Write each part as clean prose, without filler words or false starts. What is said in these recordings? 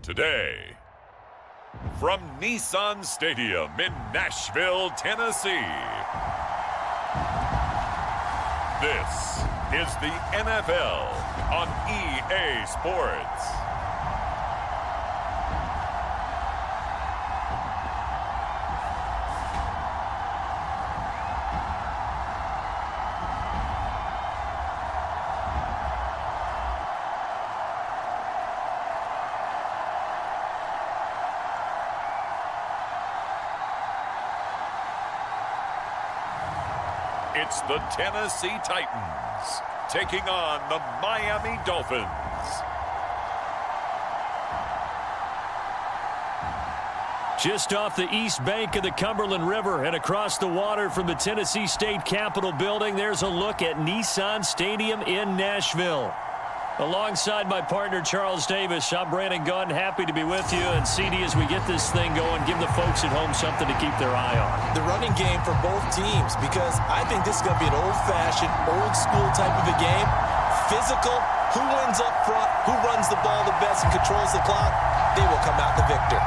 today. From Nissan Stadium in Nashville, Tennessee, this is the NFL on EA Sports. It's the Tennessee Titans taking on the Miami Dolphins. Just off the east bank of the Cumberland River and across the water from the Tennessee State Capitol building, there's a look at Nissan Stadium in Nashville. Alongside my partner, Charles Davis, I'm Brandon Gunn, happy to be with you. And CD, as we get this thing going, give the folks at home something to keep their eye on. The running game for both teams, because I think this is going to be an old-fashioned, old-school type of a game. Physical, who wins up front, who runs the ball the best and controls the clock, they will come out the victor.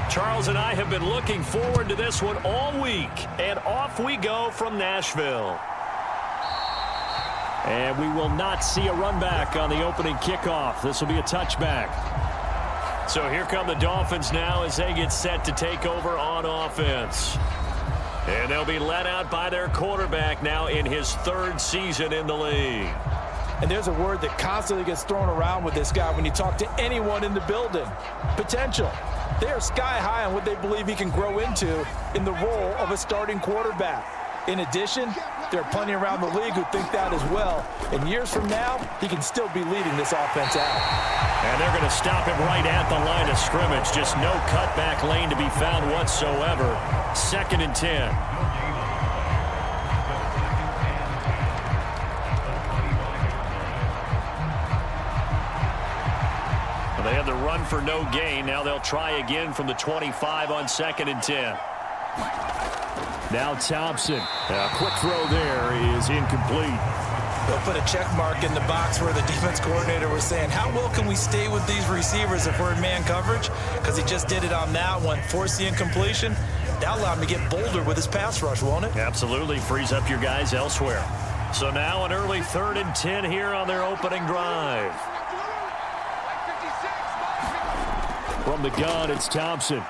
Charles and I have been looking forward to this one all week, and off we go from Nashville. And we will not see a run back on the opening kickoff. This will be a touchback. So here come the Dolphins now as they get set to take over on offense. And they'll be led out by their quarterback now in his third season in the league. And there's a word that constantly gets thrown around with this guy when you talk to anyone in the building. Potential. They are sky high on what they believe he can grow into in the role of a starting quarterback. In addition, there are plenty around the league who think that as well. And years from now, he can still be leading this offense out. And they're going to stop him right at the line of scrimmage. Just no cutback lane to be found whatsoever. 2nd and 10. They had the run for no gain. Now they'll try again from the 25 on 2nd and 10. Now Thompson. A quick throw there is incomplete. They'll put a check mark in the box where the defense coordinator was saying, how well can we stay with these receivers if we're in man coverage? Because he just did it on that one. Force the incompletion. That'll allow him to get bolder with his pass rush, won't it? Absolutely. Frees up your guys elsewhere. So now an early 3rd and 10 here on their opening drive. From the gun, it's Thompson.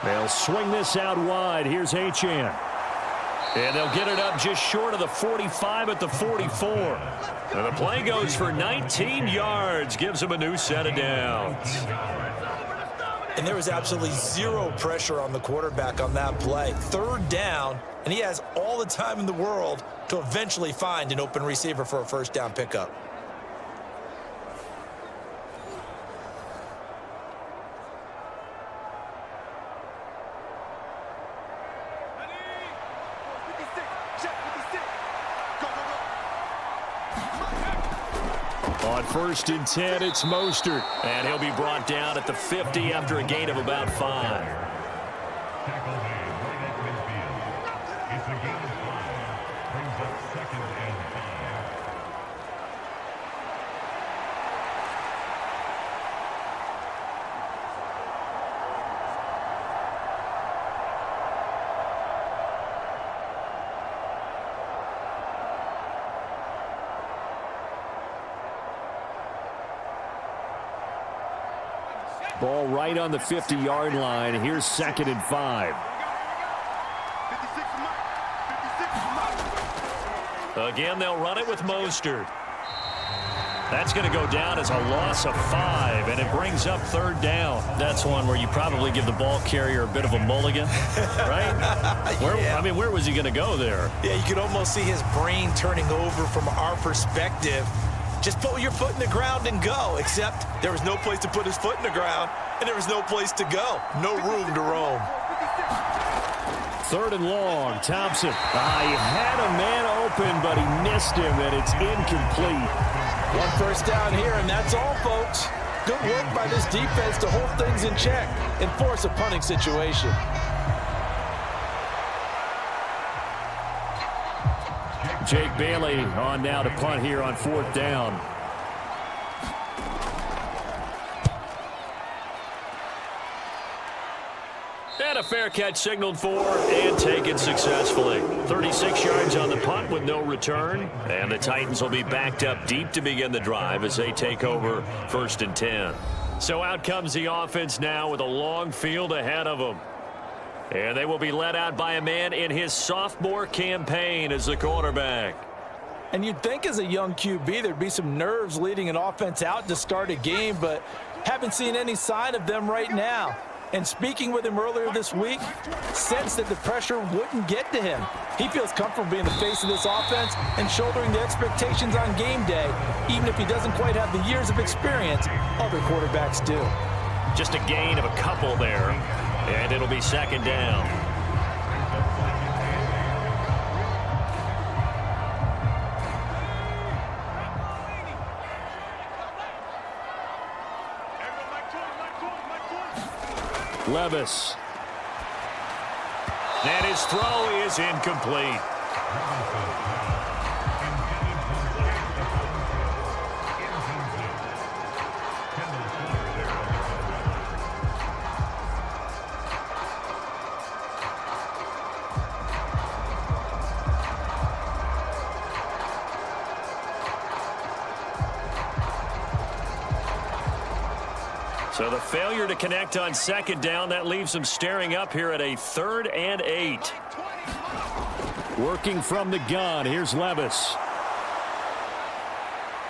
They'll swing this out wide. Here's Achane. And they'll get it up just short of the 45 at the 44. And the play goes for 19 yards. Gives him a new set of downs. And there was absolutely zero pressure on the quarterback on that play. 3rd down, and he has all the time in the world to eventually find an open receiver for a 1st down pickup. On 1st and 10, it's Mostert. And he'll be brought down at the 50 after a gain of about 5. Ball right on the 50-yard line. Here's 2nd and 5. Again, they'll run it with Mostert. That's going to go down as a loss of 5, and it brings up 3rd down. That's one where you probably give the ball carrier a bit of a mulligan, right? Yeah. I mean, where was he going to go there? Yeah, you could almost see his brain turning over from our perspective. Just put your foot in the ground and go, except there was no place to put his foot in the ground. and there was no place to go. No room to roam. 3rd and long, Thompson. He had a man open, but he missed him, and it's incomplete. 1 first down here, and that's all, folks. Good work by this defense to hold things in check and force a punting situation. Jake Bailey on now to punt here on 4th down. And a fair catch signaled for and taken successfully. 36 yards on the punt with no return. And the Titans will be backed up deep to begin the drive as they take over 1st and 10. So out comes the offense now with a long field ahead of them. And they will be led out by a man in his sophomore campaign as the quarterback. And you'd think as a young QB there'd be some nerves leading an offense out to start a game, but haven't seen any sign of them right now. And speaking with him earlier this week, sensed that the pressure wouldn't get to him. He feels comfortable being the face of this offense and shouldering the expectations on game day, even if he doesn't quite have the years of experience other quarterbacks do. Just a gain of a couple there, and it'll be 2nd down. Levis. And his throw is incomplete. So the failure to connect on 2nd down, that leaves them staring up here at a 3rd and 8. Working from the gun, here's Levis.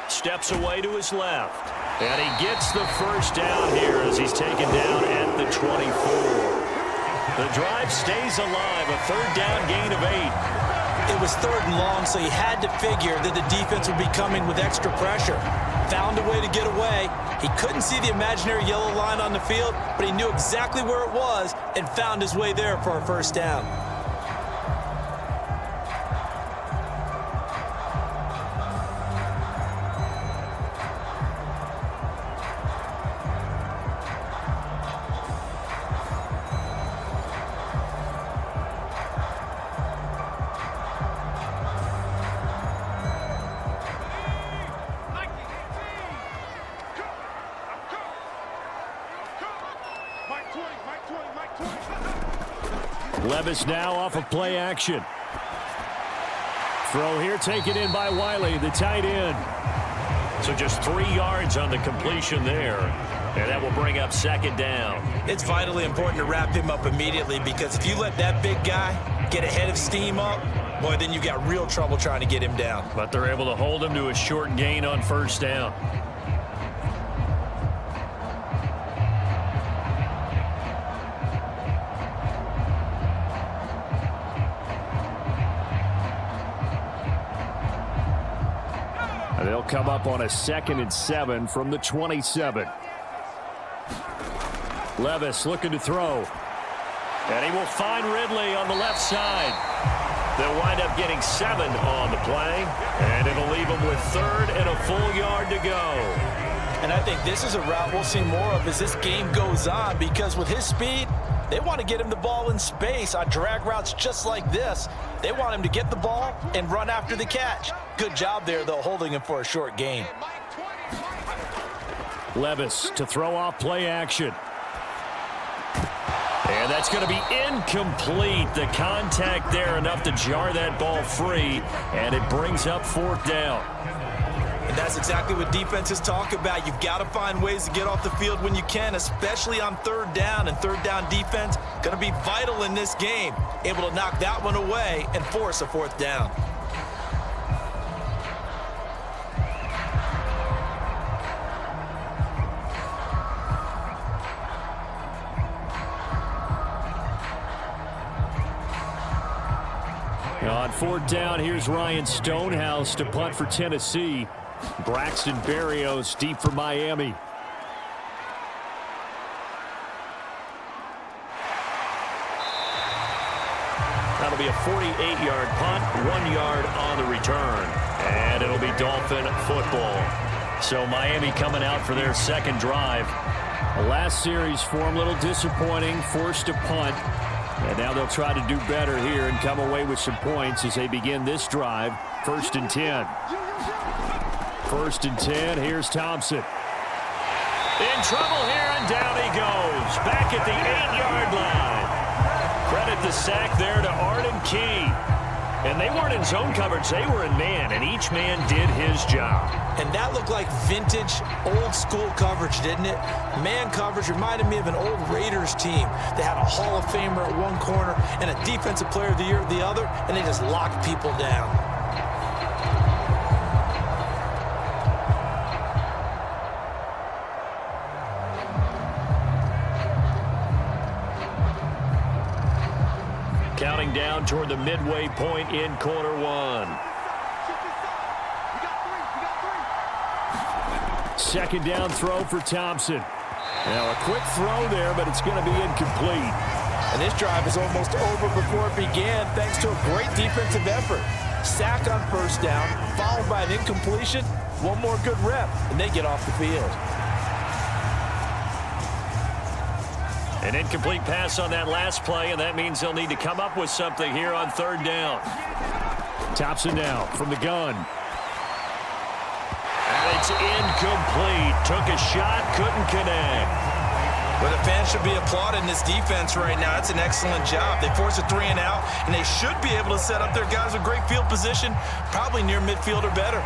Steps away to his left. And he gets the 1st down here as he's taken down at the 24. The drive stays alive, a 3rd down gain of 8. It was 3rd and long, so he had to figure that the defense would be coming with extra pressure. Found a way to get away. He couldn't see the imaginary yellow line on the field, but he knew exactly where it was and found his way there for a 1st down. Levis now off of play action. Throw here taken in by Wiley, the tight end. So just 3 yards on the completion there. And that will bring up 2nd down. It's vitally important to wrap him up immediately, because if you let that big guy get ahead of steam up, boy, then you've got real trouble trying to get him down. But they're able to hold him to a short gain on 1st down. They'll come up on a 2nd and 7 from the 27. Levis looking to throw. And he will find Ridley on the left side. They'll wind up getting 7 on the play. And it'll leave them with 3rd and a full yard to go. And I think this is a route we'll see more of as this game goes on, because with his speed, they want to get him the ball in space on drag routes just like this. They want him to get the ball and run after the catch. Good job there, though, holding him for a short gain. Levis to throw off play action. And that's going to be incomplete. The contact there enough to jar that ball free, and it brings up 4th down. And that's exactly what defenses talk about. You've got to find ways to get off the field when you can, especially on 3rd down. And 3rd down defense going to be vital in this game. Able to knock that one away and force a 4th down. On 4th down, here's Ryan Stonehouse to punt for Tennessee. Braxton Berrios deep for Miami. be a 48-yard punt, 1 yard on the return. And it'll be Dolphin football. So Miami coming out for their second drive. The last series for them, a little disappointing, forced to punt. And now they'll try to do better here and come away with some points as they begin this drive. 1st and 10. 1st and 10, here's Thompson. In trouble here, and down he goes. Back at the 8-yard line. Credit the sack there to Arden Key. And they weren't in zone coverage, they were in man, and each man did his job. And that looked like vintage, old-school coverage, didn't it? Man coverage reminded me of an old Raiders team. They had a Hall of Famer at one corner and a Defensive Player of the Year at the other, and they just locked people down. Counting down toward the midway point in quarter one. 2nd down throw for Thompson. Now a quick throw there, but it's going to be incomplete. And this drive is almost over before it began thanks to a great defensive effort. Sack on 1st down, followed by an incompletion. One more good rep, and they get off the field. An incomplete pass on that last play, and that means they'll need to come up with something here on 3rd down. Thompson now from the gun. And it's incomplete. Took a shot, couldn't connect. Well, the fans should be applauding this defense right now. It's an excellent job. They force a 3 and out, and they should be able to set up their guys with great field position, probably near midfield or better.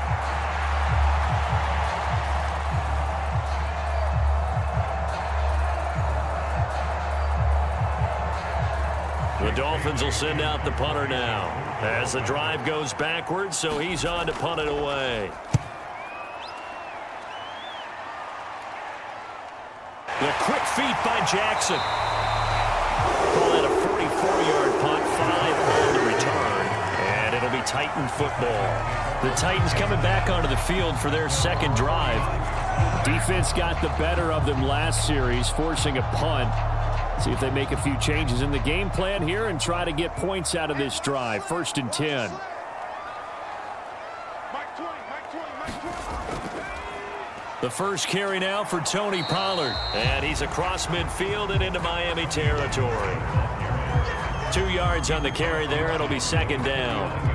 The Dolphins will send out the punter now as the drive goes backwards, so he's on to punt it away. The quick feet by Jackson. Call that a 44-yard punt, 5 on the return, and it'll be Titan football. The Titans coming back onto the field for their second drive. Defense got the better of them last series, forcing a punt. See if they make a few changes in the game plan here and try to get points out of this drive. 1st and 10. The first carry now for Tony Pollard. And he's across midfield and into Miami territory. 2 yards on the carry there. It'll be 2nd down.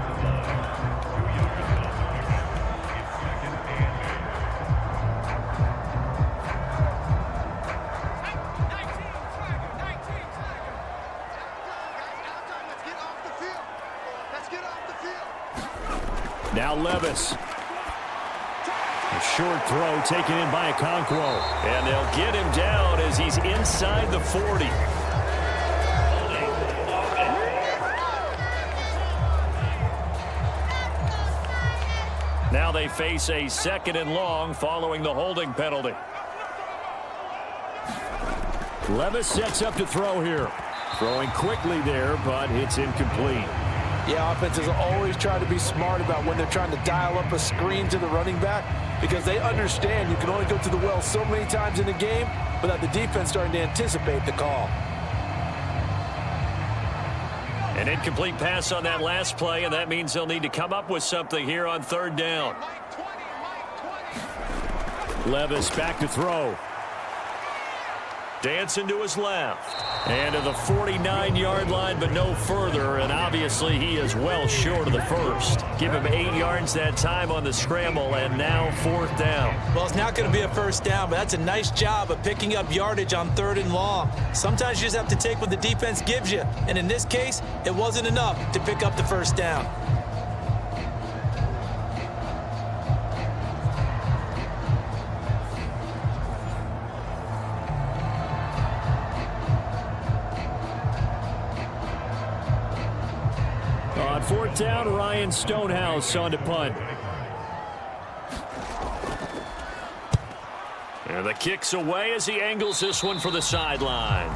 Now Levis. A short throw taken in by Okonkwo. And they'll get him down as he's inside the 40. Now they face a 2nd and long following the holding penalty. Levis sets up to throw here. Throwing quickly there, but it's incomplete. Yeah, offenses always try to be smart about when they're trying to dial up a screen to the running back because they understand you can only go to the well so many times in the game without the defense starting to anticipate the call. An incomplete pass on that last play, and that means they'll need to come up with something here on 3rd down. Levis back to throw. Dancing to his left. And to the 49-yard line, but no further. And obviously he is well short of the first. Give him 8 yards that time on the scramble, and now 4th down. Well, it's not going to be a 1st down, but that's a nice job of picking up yardage on 3rd and long. Sometimes you just have to take what the defense gives you. And in this case, it wasn't enough to pick up the 1st down. On 4th down, Ryan Stonehouse on to punt. And the kick's away as he angles this one for the sideline.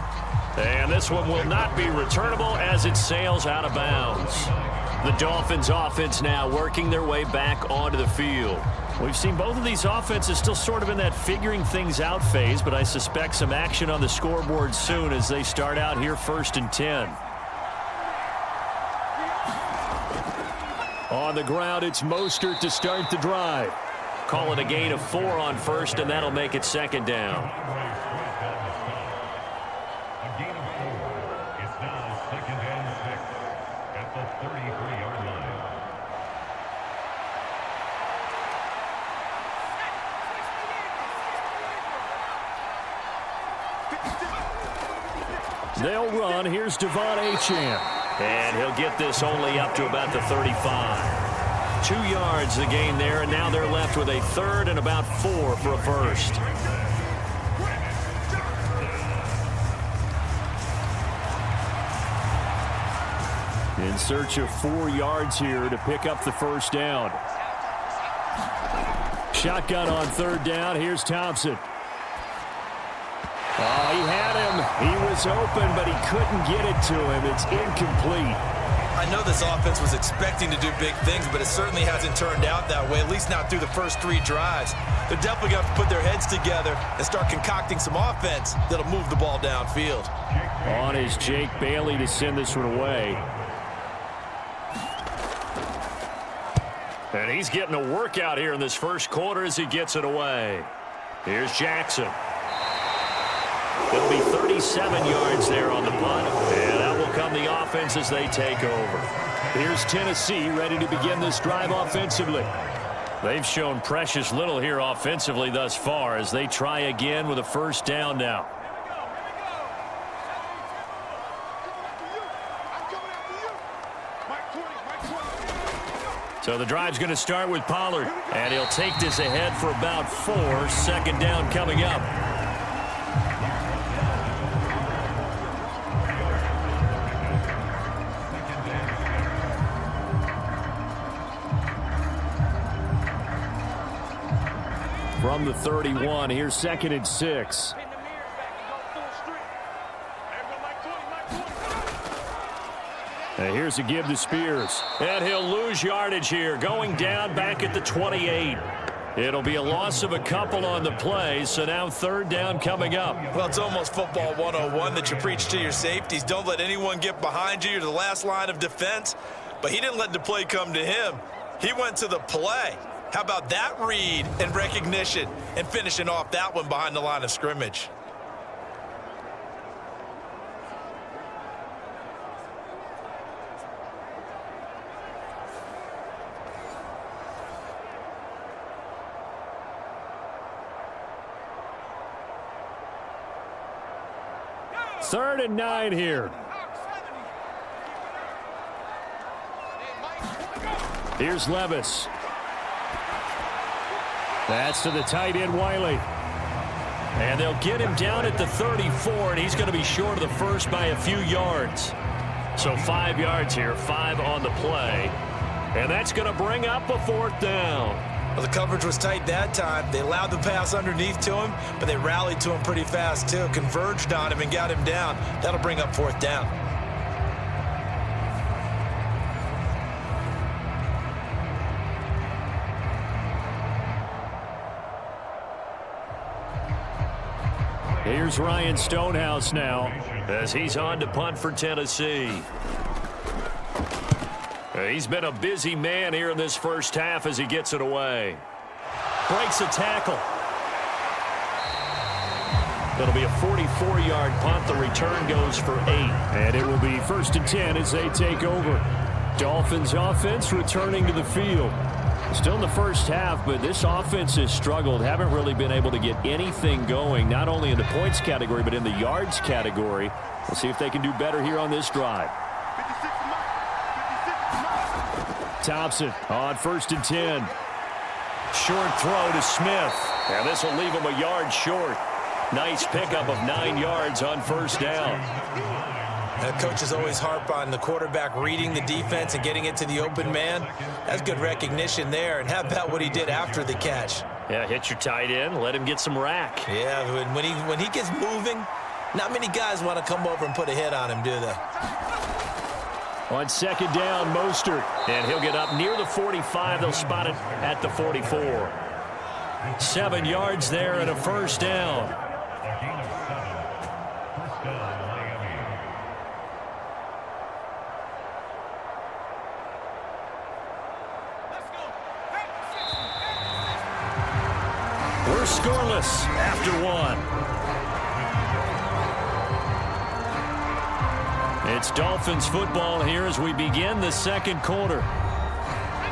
And this one will not be returnable as it sails out of bounds. The Dolphins offense now working their way back onto the field. We've seen both of these offenses still sort of in that figuring things out phase, but I suspect some action on the scoreboard soon as they start out here 1st and 10. On the ground, it's Mostert to start the drive. Call it a gain of 4 on first, and that'll make it second down. A gain of 4. It's now 2nd and 6 at the 33-yard line. They'll run. Here's Devon Achane. And he'll get this only up to about the 35. 2 yards the gain there, and now they're left with a 3rd and about 4 for a first. In search of 4 yards here to pick up the first down. Shotgun on 3rd down. Here's Thompson. Oh, he had him. He was open, but he couldn't get it to him. It's incomplete. I know this offense was expecting to do big things, but it certainly hasn't turned out that way, at least not through the first 3 drives. They're definitely going to have to put their heads together and start concocting some offense that'll move the ball downfield. On is Jake Bailey to send this one away. And he's getting a workout here in this first quarter as he gets it away. Here's Jackson. It'll be 37 yards there on the punt. And out will come the offense as they take over. Here's Tennessee ready to begin this drive offensively. They've shown precious little here offensively thus far as they try again with a first down now. So the drive's going to start with Pollard. And he'll take this ahead for about 4. 2nd down coming up. From the 31, here's 2nd and 6. And here's a give to Spears. And he'll lose yardage here, going down back at the 28. It'll be a loss of a couple on the play, so now 3rd down coming up. Well, it's almost football 101 that you preach to your safeties. Don't let anyone get behind you. You're the last line of defense. But he didn't let the play come to him. He went to the play. How about that read and recognition and finishing off that one behind the line of scrimmage? Third and 9 here. Here's Levis. That's to the tight end, Wiley. And they'll get him down at the 34, and he's going to be short of the first by a few yards. So 5 yards here, 5 on the play. And that's going to bring up a 4th down. Well, the coverage was tight that time. They allowed the pass underneath to him, but they rallied to him pretty fast, too. Converged on him and got him down. That'll bring up 4th down. Here's Ryan Stonehouse now as he's on to punt for Tennessee. He's been a busy man here in this first half as he gets it away. Breaks a tackle. It'll be a 44-yard punt. The return goes for 8. And it will be 1st and 10 as they take over. Dolphins offense returning to the field. Still in the first half, but this offense has struggled. Haven't really been able to get anything going, not only in the points category, but in the yards category. We'll see if they can do better here on this drive. Thompson on 1st and 10. Short throw to Smith. And this will leave him a yard short. Nice pickup of 9 yards on 1st down. Coaches always harp on the quarterback reading the defense and getting it to the open man. That's good recognition there. And how about what he did after the catch? Yeah, hit your tight end. Let him get some rack. Yeah, when he gets moving, not many guys want to come over and put a hit on him, do they? On 2nd down, Mostert. And he'll get up near the 45. They'll spot it at the 44. 7 yards there and a 1st down. A gain of 7. 1st down, Miami. scoreless after one. It's Dolphins football here as we begin the second quarter,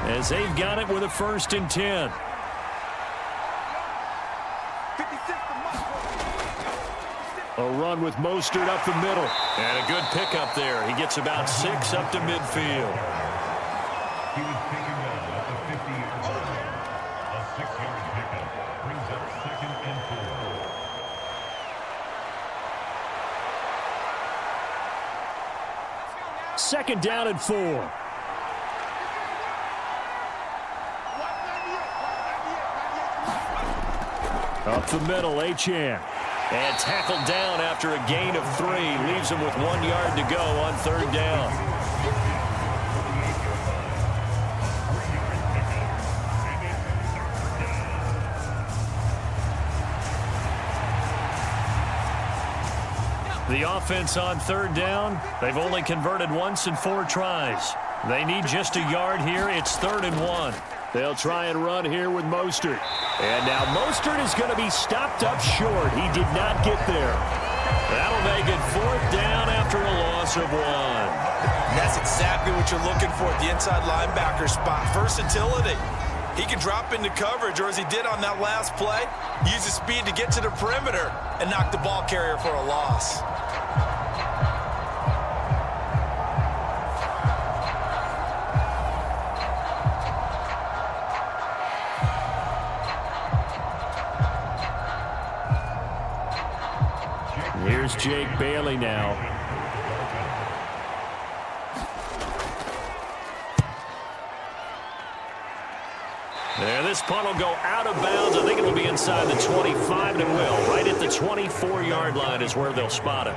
as they've got it with a 1st and 10. A run with Mostert up the middle. And a good pickup there. He gets about 6 up to midfield. He was taken down at the 50-yard line. A 6-yard pickup brings up 2nd and 4. Second down and 4. Up the middle, Achane. And tackled down after a gain of 3. Leaves him with 1 yard to go on 3rd down. The offense on 3rd down, they've only converted once in 4 tries. They need just a yard here. It's 3rd and 1. They'll try and run here with Mostert. And now Mostert is going to be stopped up short. He did not get there. That'll make it 4th down after a loss of 1. And that's exactly what you're looking for at the inside linebacker spot. Versatility. He can drop into coverage, or as he did on that last play, use his speed to get to the perimeter and knock the ball carrier for a loss. Here's Jake Bailey now. There, this punt will go out of bounds. I think it'll be inside the 25, and it will. Right at the 24-yard line is where they'll spot it.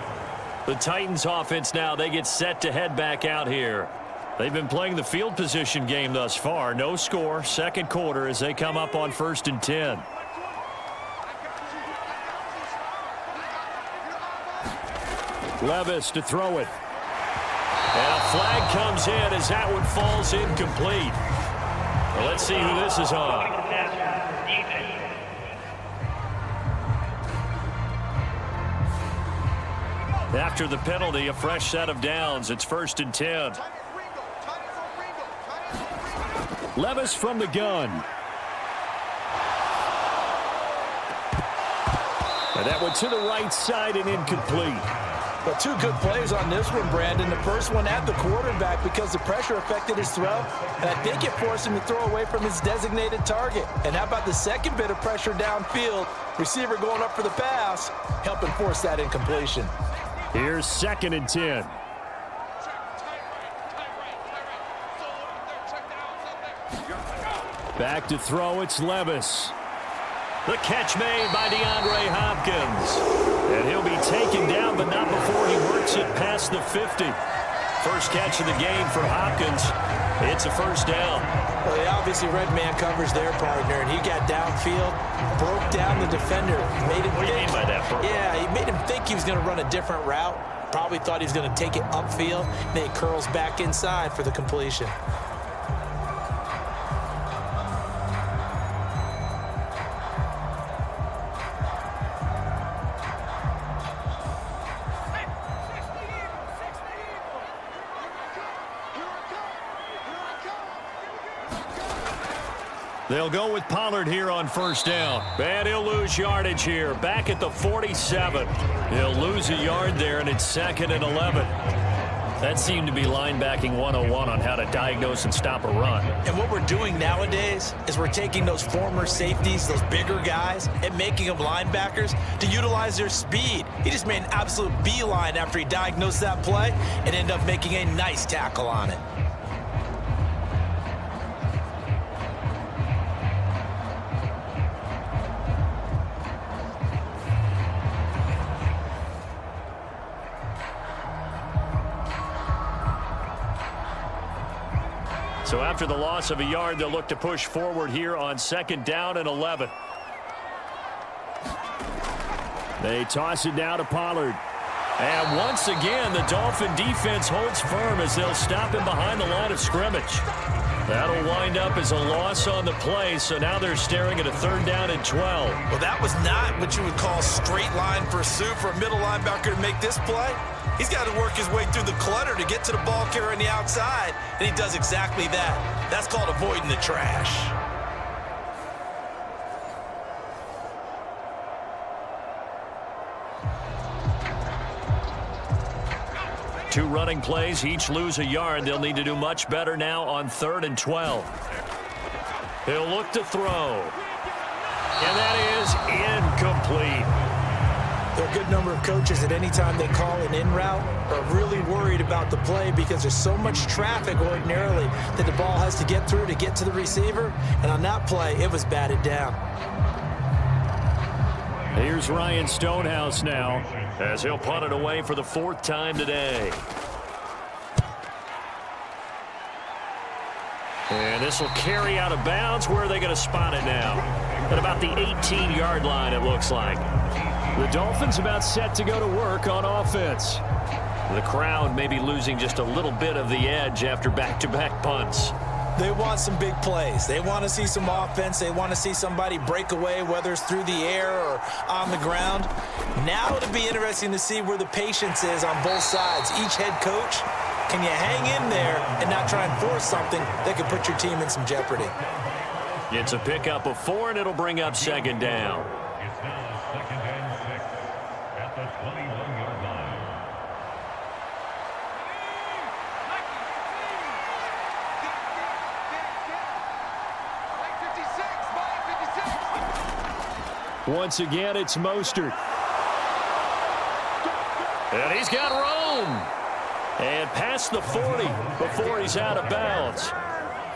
The Titans offense now, they get set to head back out here. They've been playing the field position game thus far. No score, second quarter as they come up on 1st and 10. Levis to throw it. And a flag comes in as that one falls incomplete. Well, let's see who this is on. After the penalty, a fresh set of downs. It's 1st and 10. Levis from the gun. And that one to the right side and incomplete. But 2 good plays on this one, Brandon. The first one at the quarterback because the pressure affected his throw, and I think it forced him to throw away from his designated target. And how about the second bit of pressure downfield? Receiver going up for the pass, helping force that incompletion. Here's 2nd and 10. Back to throw, it's Levis. The catch made by DeAndre Hopkins. And he'll be taken down, but not before he works it past the 50. First catch of the game for Hopkins. It's a 1st down. Well, he obviously read man coverage their partner, and he got downfield, broke down the defender. Made him what do you mean by that? Yeah, he made him think he was going to run a different route. Probably thought he was going to take it upfield. Then he curls back inside for the completion. They'll go with Pollard here on 1st down. And he'll lose yardage here. Back at the 47. He'll lose a yard there, and it's 2nd and 11. That seemed to be linebacking 101 on how to diagnose and stop a run. And what we're doing nowadays is we're taking those former safeties, those bigger guys, and making them linebackers to utilize their speed. He just made an absolute beeline after he diagnosed that play and ended up making a nice tackle on it. So after the loss of a yard, they'll look to push forward here on 2nd down and 11. They toss it now to Pollard. And once again, the Dolphin defense holds firm as they'll stop him behind the line of scrimmage. That'll wind up as a loss on the play, so now they're staring at a 3rd down and 12. Well, that was not what you would call straight line pursuit for a middle linebacker to make this play. He's got to work his way through the clutter to get to the ball carrier on the outside, and he does exactly that. That's called avoiding the trash. Two running plays, each lose a yard. They'll need to do much better now on 3rd and 12. He'll look to throw. And that is incomplete. There are a good number of coaches at any time they call an in route are really worried about the play because there's so much traffic ordinarily that the ball has to get through to get to the receiver. And on that play, it was batted down. Here's Ryan Stonehouse now as he'll punt it away for the 4th time today. And this will carry out of bounds. Where are they going to spot it now? At about the 18-yard line, it looks like. The Dolphins about set to go to work on offense. The crowd may be losing just a little bit of the edge after back-to-back punts. They want some big plays. They want to see some offense. They want to see somebody break away, whether it's through the air or on the ground. Now it'll be interesting to see where the patience is on both sides. Each head coach, can you hang in there and not try and force something that could put your team in some jeopardy? It's a pickup of 4, and it'll bring up 2nd down. It's now 2nd and 6 at the 21-yard line. Once again, it's Mostert. And he's got room. And past the 40 before he's out of bounds.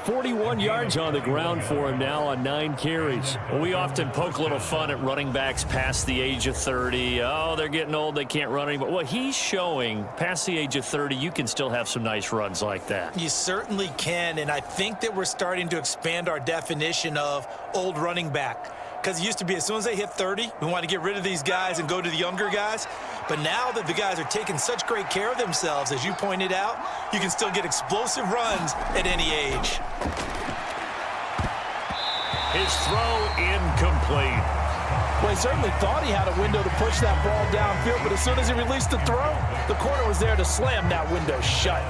41 yards on the ground for him now on 9 carries. We often poke a little fun at running backs past the age of 30. Oh, they're getting old, they can't run anymore. Well, he's showing past the age of 30, you can still have some nice runs like that. You certainly can, and I think that we're starting to expand our definition of old running back. Because it used to be as soon as they hit 30, we want to get rid of these guys and go to the younger guys. But now that the guys are taking such great care of themselves, as you pointed out, you can still get explosive runs at any age. His throw incomplete. Well, he certainly thought he had a window to push that ball downfield, but as soon as he released the throw, the corner was there to slam that window shut.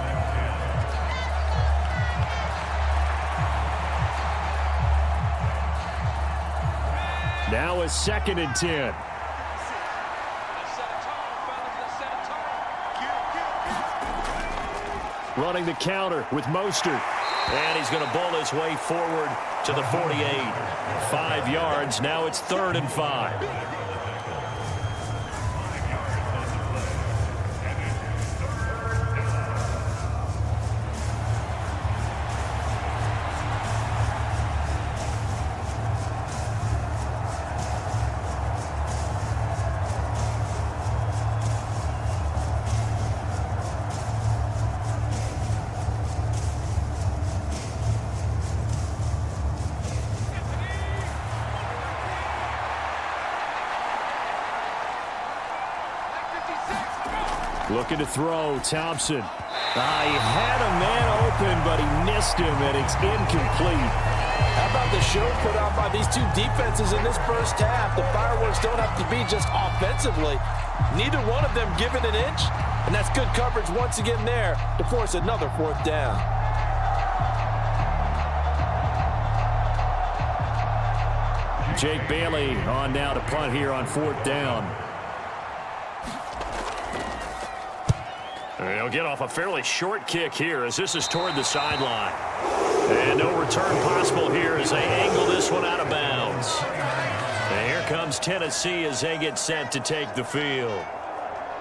Now a 2nd and 10. Running the counter with Mostert. And he's going to bowl his way forward to the 48. 5 yards. Now it's 3rd and 5. Looking to throw, Thompson. He had a man open, but he missed him, and it's incomplete. How about the show put on by these two defenses in this first half? The fireworks don't have to be just offensively. Neither one of them given an inch, and that's good coverage once again there to force another 4th down. Jake Bailey on now to punt here on 4th down. They'll get off a fairly short kick here as this is toward the sideline. And no return possible here as they angle this one out of bounds. And here comes Tennessee as they get set to take the field.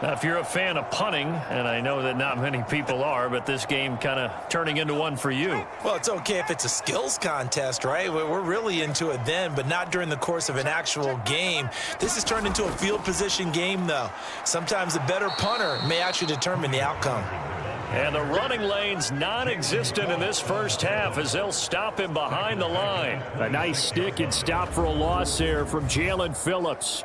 Now, if you're a fan of punting, and I know that not many people are, but this game kind of turning into one for you. Well, it's okay if it's a skills contest, right? We're really into it then, but not during the course of an actual game. This has turned into a field position game, though. Sometimes the better punter may actually determine the outcome. And the running lane's non-existent in this first half as they'll stop him behind the line. A nice stick and stop for a loss there from Jalen Phillips.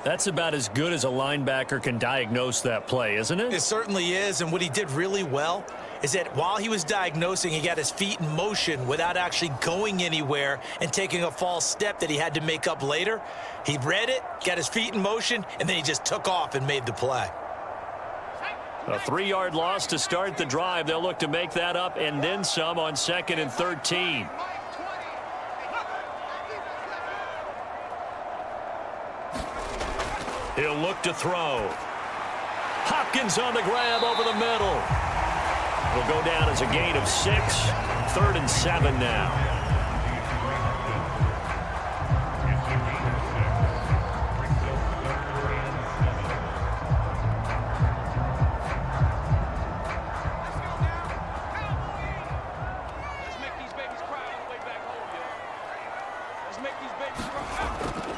That's about as good as a linebacker can diagnose that play, isn't it? It certainly is, and what he did really well is that while he was diagnosing, he got his feet in motion without actually going anywhere and taking a false step that he had to make up later. He read it, got his feet in motion, and then he just took off and made the play. A 3-yard loss to start the drive. They'll look to make that up and then some on 2nd and 13. He'll look to throw. Hopkins on the grab over the middle. Will go down as a gain of 6. 3rd and 7 now.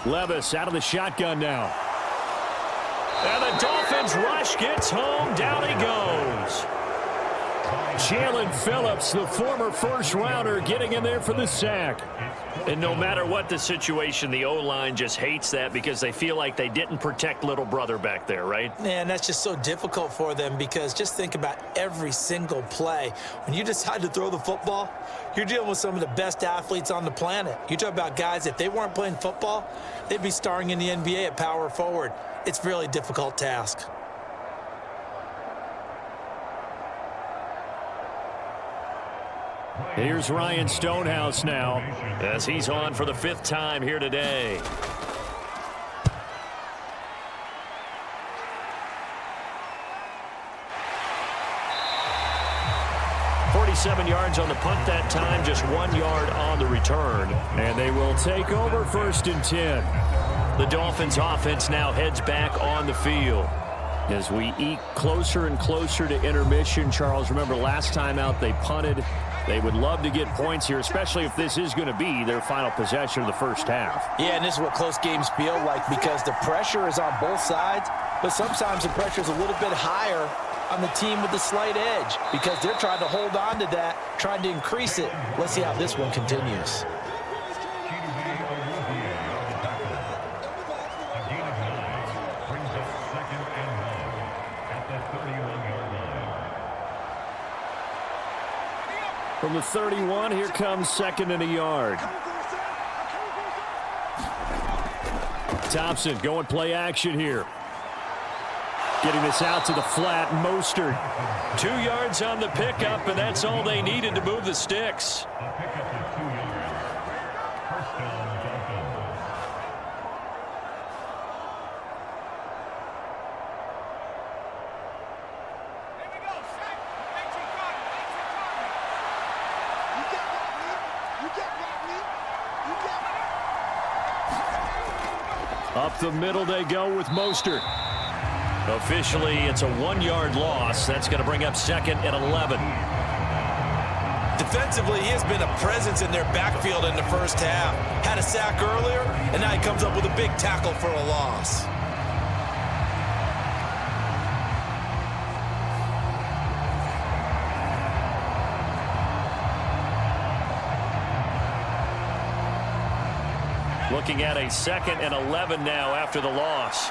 Levis out of the shotgun now. And the Dolphins rush gets home. Down he goes. Jalen Phillips, the former first-rounder, getting in there for the sack. And no matter what the situation, the O-line just hates that because they feel like they didn't protect little brother back there, right? Man, that's just so difficult for them because just think about every single play. When you decide to throw the football, you're dealing with some of the best athletes on the planet. You talk about guys, if they weren't playing football, they'd be starring in the NBA at power forward. It's a really difficult task. Here's Ryan Stonehouse now as he's on for the 5th time here today. "47 yards on the punt that time, just 1 yard on the return. And they will take over 1st and 10. The Dolphins offense now heads back on the field. As we eke closer and closer to intermission, Charles, remember last time out they punted. They would love to get points here, especially if this is going to be their final possession of the first half. Yeah, and this is what close games feel like because the pressure is on both sides, but sometimes the pressure is a little bit higher on the team with the slight edge because they're trying to hold on to that, trying to increase it. Let's see how this one continues. From the 31, here comes 2nd and a yard. Thompson going play action here. Getting this out to the flat, Mostert. 2 yards on the pickup, and that's all they needed to move the sticks. Up the middle they go with Mostert. Officially, it's a 1-yard loss. That's going to bring up 2nd and 11. Defensively, he has been a presence in their backfield in the first half. Had a sack earlier, and now he comes up with a big tackle for a loss. Looking at a 2nd and 11 now after the loss.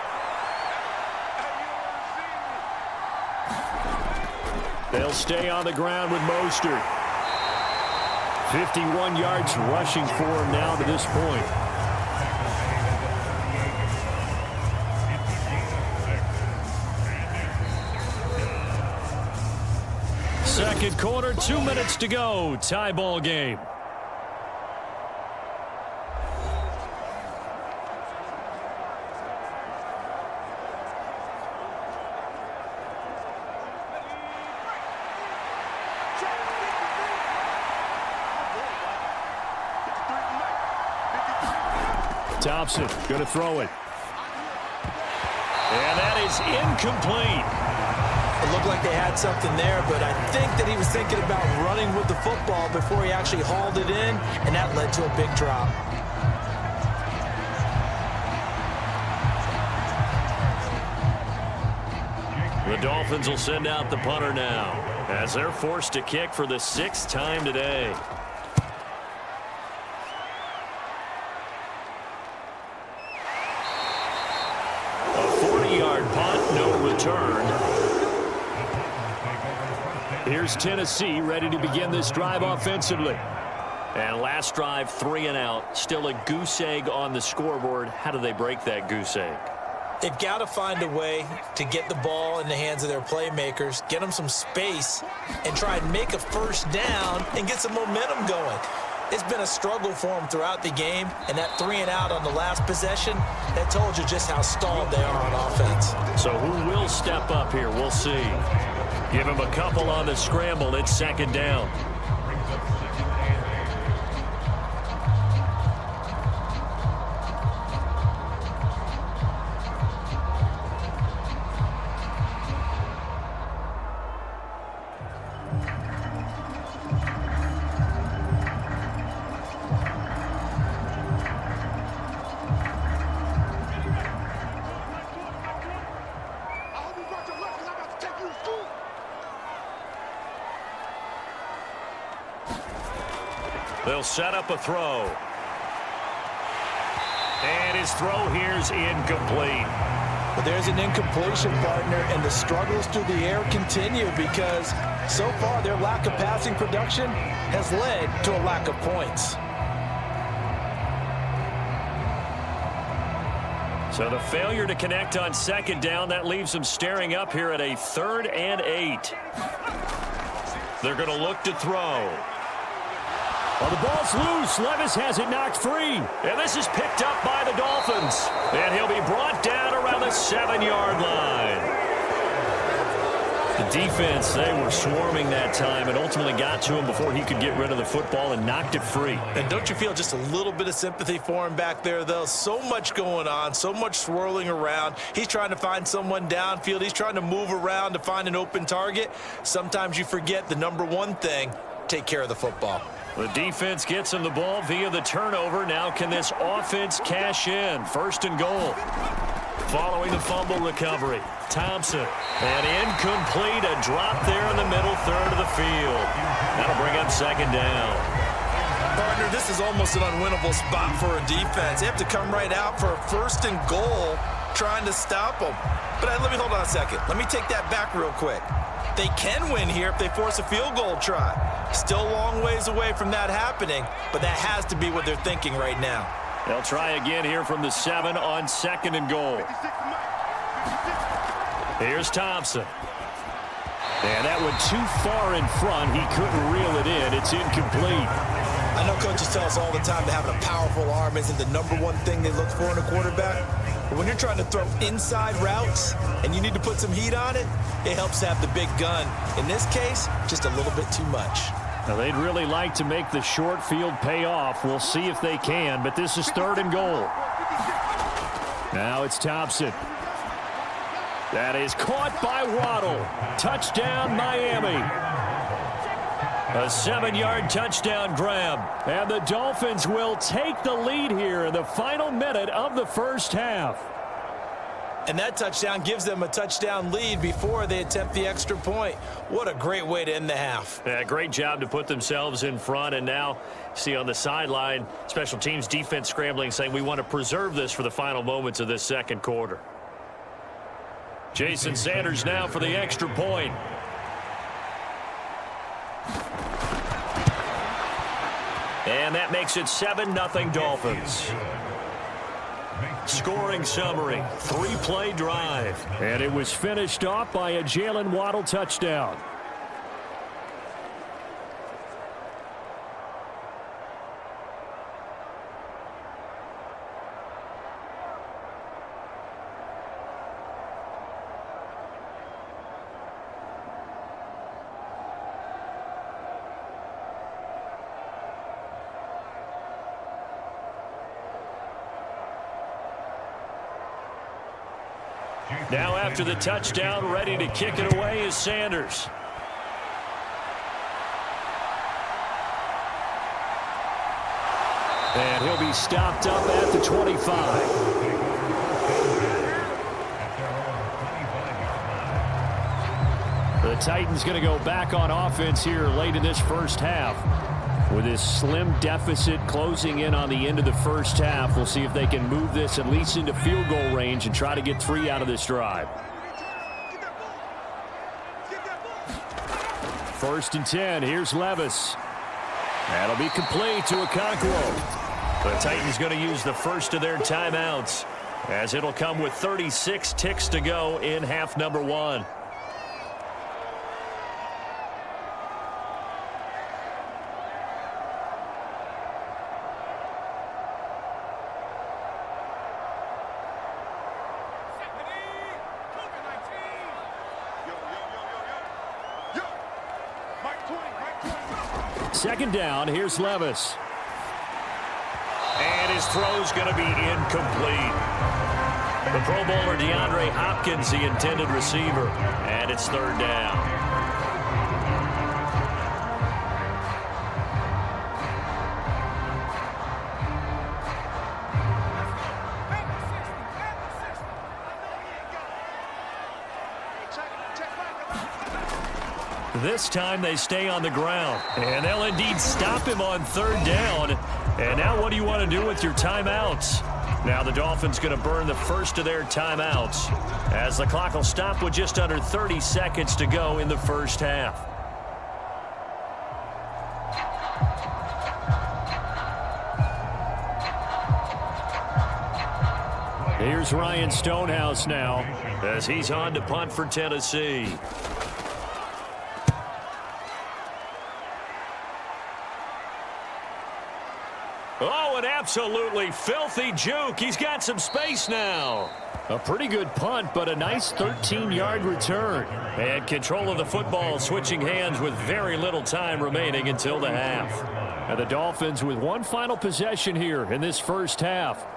They'll stay on the ground with Mostert. 51 yards rushing for him now to this point. Second quarter, 2 minutes to go. Tie ball game. Thompson going to throw it. And that is incomplete. It looked like they had something there, but I think that he was thinking about running with the football before he actually hauled it in, and that led to a big drop. The Dolphins will send out the punter now as they're forced to kick for the 6th time today. Here's Tennessee ready to begin this drive offensively. And last drive, 3 and out. Still a goose egg on the scoreboard. How do they break that goose egg? They've got to find a way to get the ball in the hands of their playmakers, get them some space, and try and make a first down and get some momentum going. It's been a struggle for them throughout the game, and that 3 and out on the last possession, that told you just how stalled they are on offense. So who will step up here? We'll see. Give him a couple on the scramble. It's second down. They'll set up a throw. And his throw here's incomplete. But there's an incompletion, partner, and the struggles through the air continue because so far their lack of passing production has led to a lack of points. So the failure to connect on second down, that leaves them staring up here at a 3rd and 8. They're going to look to throw. Well, the ball's loose. Levis has it knocked free. And this is picked up by the Dolphins. And he'll be brought down around the 7-yard line. The defense, they were swarming that time and ultimately got to him before he could get rid of the football and knocked it free. And don't you feel just a little bit of sympathy for him back there, though? So much going on, so much swirling around. He's trying to find someone downfield. He's trying to move around to find an open target. Sometimes you forget the number one thing, take care of the football. The defense gets him the ball via the turnover. Now can this offense cash in? 1st and goal. Following the fumble recovery, Thompson. And incomplete, a drop there in the middle 3rd of the field. That'll bring up 2nd down. Partner, this is almost an unwinnable spot for a defense. They have to come right out for a 1st and goal trying to stop them. But let me hold on a second. Let me take that back real quick. They can win here if they force a field goal try. Still a long ways away from that happening, but that has to be what they're thinking right now. They'll try again here from the 7 on 2nd and goal. Here's Thompson. And that went too far in front. He couldn't reel it in. It's incomplete. I know coaches tell us all the time that having a powerful arm isn't the number one thing they look for in a quarterback. But when you're trying to throw inside routes and you need to put some heat on it, it helps to have the big gun. In this case, just a little bit too much. Now, they'd really like to make the short field pay off. We'll see if they can, but this is 3rd and goal. Now it's Thompson. That is caught by Waddle. Touchdown, Miami. A 7-yard touchdown grab. And the Dolphins will take the lead here in the final minute of the first half. And that touchdown gives them a touchdown lead before they attempt the extra point. What a great way to end the half. Yeah, great job to put themselves in front. And now, see on the sideline, special teams defense scrambling, saying we want to preserve this for the final moments of this 2nd quarter. Jason Sanders now for the extra point. And that makes it 7-0 Dolphins. Scoring summary, 3-play drive. And it was finished off by a Jalen Waddle touchdown. Now after the touchdown, ready to kick it away is Sanders. And he'll be stopped up at the 25. The Titans going to go back on offense here late in this first half. With this slim deficit closing in on the end of the first half, we'll see if they can move this at least into field goal range and try to get 3 out of this drive. 1st and 10. Here's Levis. That'll be complete to Okonkwo. The Titans going to use the first of their timeouts, as it'll come with 36 ticks to go in half number 1. Second down, here's Levis. And his throw's going to be incomplete. The Pro Bowler DeAndre Hopkins, the intended receiver. And it's 3rd down. This time they stay on the ground, and they'll indeed stop him on 3rd down. And now what do you want to do with your timeouts? Now the Dolphins going to burn the first of their timeouts, as the clock will stop with just under 30 seconds to go in the first half. Here's Ryan Stonehouse now, as he's on to punt for Tennessee. Oh, an absolutely filthy juke. He's got some space now. A pretty good punt, but a nice 13-yard return. And control of the football switching hands with very little time remaining until the half. And the Dolphins with one final possession here in this first half.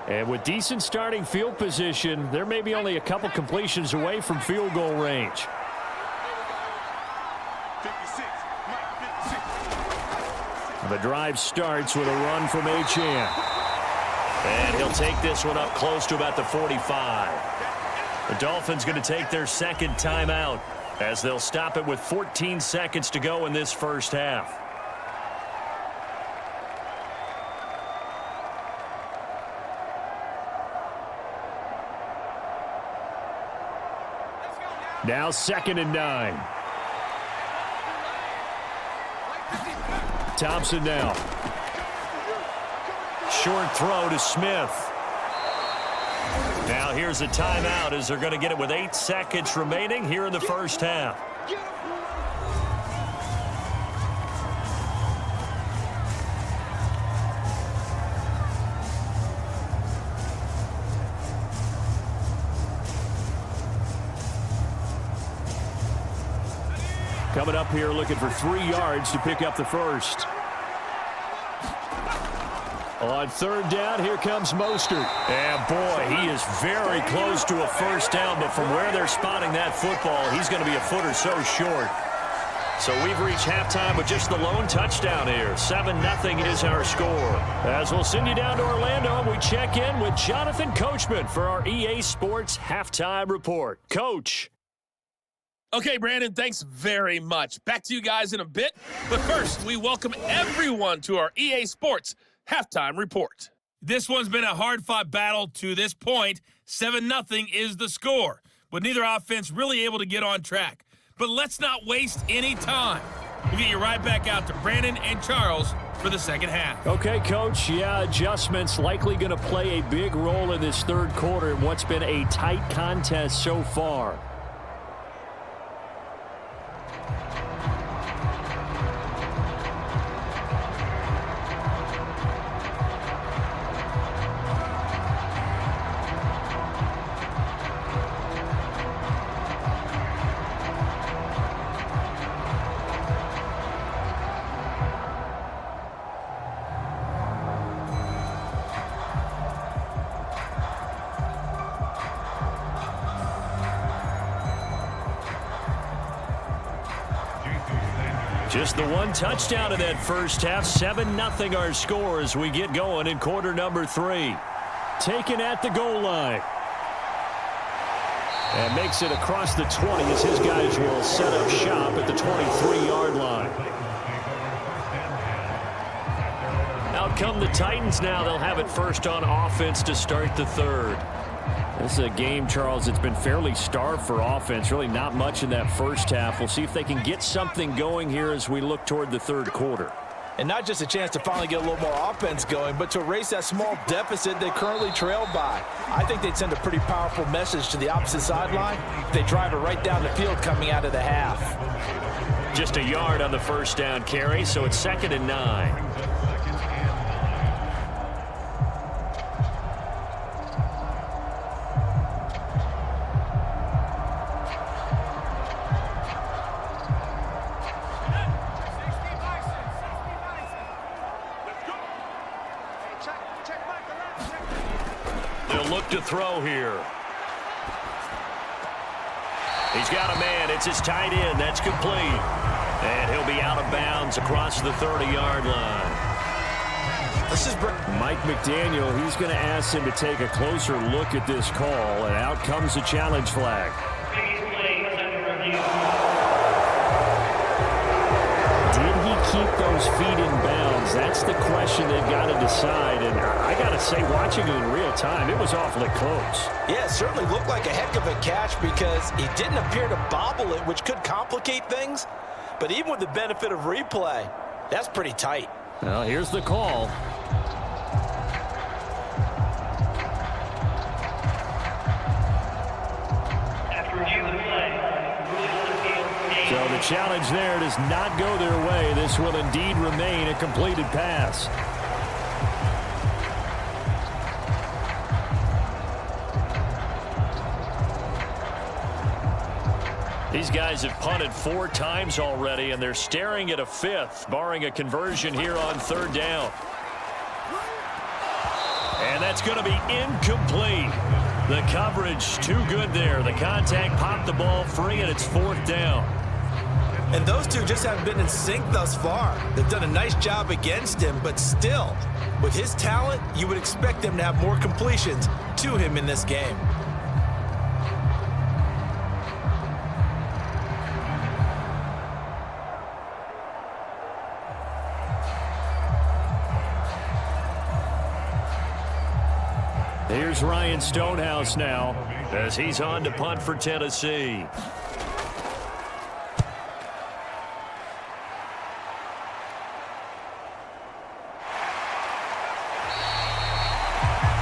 And with decent starting field position, they're maybe only a couple completions away from field goal range. The drive starts with a run from Achane. And he'll take this one up close to about the 45. The Dolphins going to take their second timeout, as they'll stop it with 14 seconds to go in this first half. Now 2nd and 9. Thompson now. Short throw to Smith. Now here's a timeout, as they're going to get it with 8 seconds remaining here in the first half. Coming up here looking for 3 yards to pick up the first. On 3rd down, here comes Mostert. And boy, he is very close to a first down, but from where they're spotting that football, he's going to be a foot or so short. So we've reached halftime with just the lone touchdown here. 7-0 is our score. As we'll send you down to Orlando, we check in with Jonathan Coachman for our EA Sports Halftime Report. Coach. Okay, Brandon, thanks very much. Back to you guys in a bit. But first, we welcome everyone to our EA Sports Halftime Report. This one's been a hard-fought battle to this point. 7-0 is the score, with neither offense really able to get on track. But let's not waste any time. We'll get you right back out to Brandon and Charles for the second half. Okay, Coach. Yeah, adjustments likely going to play a big role in this third quarter in what's been a tight contest so far. Just the one touchdown in that first half. 7-0 our score as we get going in quarter number 3. Taken at the goal line. And makes it across the 20 as his guys will set up shop at the 23-yard line. Out come the Titans now. They'll have it first on offense to start the third. This is a game, Charles, it's been fairly starved for offense. Really not much in that first half. We'll see if they can get something going here as we look toward the third quarter. And not just a chance to finally get a little more offense going, but to erase that small deficit they currently trailed by. I think they'd send a pretty powerful message to the opposite sideline if they drive it right down the field coming out of the half. Just a yard on the first down carry, so it's 2nd and 9. They'll look to throw here. He's got a man. It's his tight end. That's complete. And he'll be out of bounds across the 30-yard line. This is Mike McDaniel. He's going to ask him to take a closer look at this call, and out comes the challenge flag. Did he keep those feet in bounds? That's the question they've got to decide. And I got to say, watching it in real time, it was awfully close. Yeah, it certainly looked like a heck of a catch because he didn't appear to bobble it, which could complicate things. But even with the benefit of replay, that's pretty tight. Well, here's the call. So the challenge there does not go their way. This will indeed remain a completed pass. These guys have punted 4 times already, and they're staring at a 5th, barring a conversion here on 3rd down. And that's going to be incomplete. The coverage too good there. The contact popped the ball free, and it's 4th down. And those two just haven't been in sync thus far. They've done a nice job against him, but still, with his talent, you would expect them to have more completions to him in this game. Here's Ryan Stonehouse now as he's on to punt for Tennessee.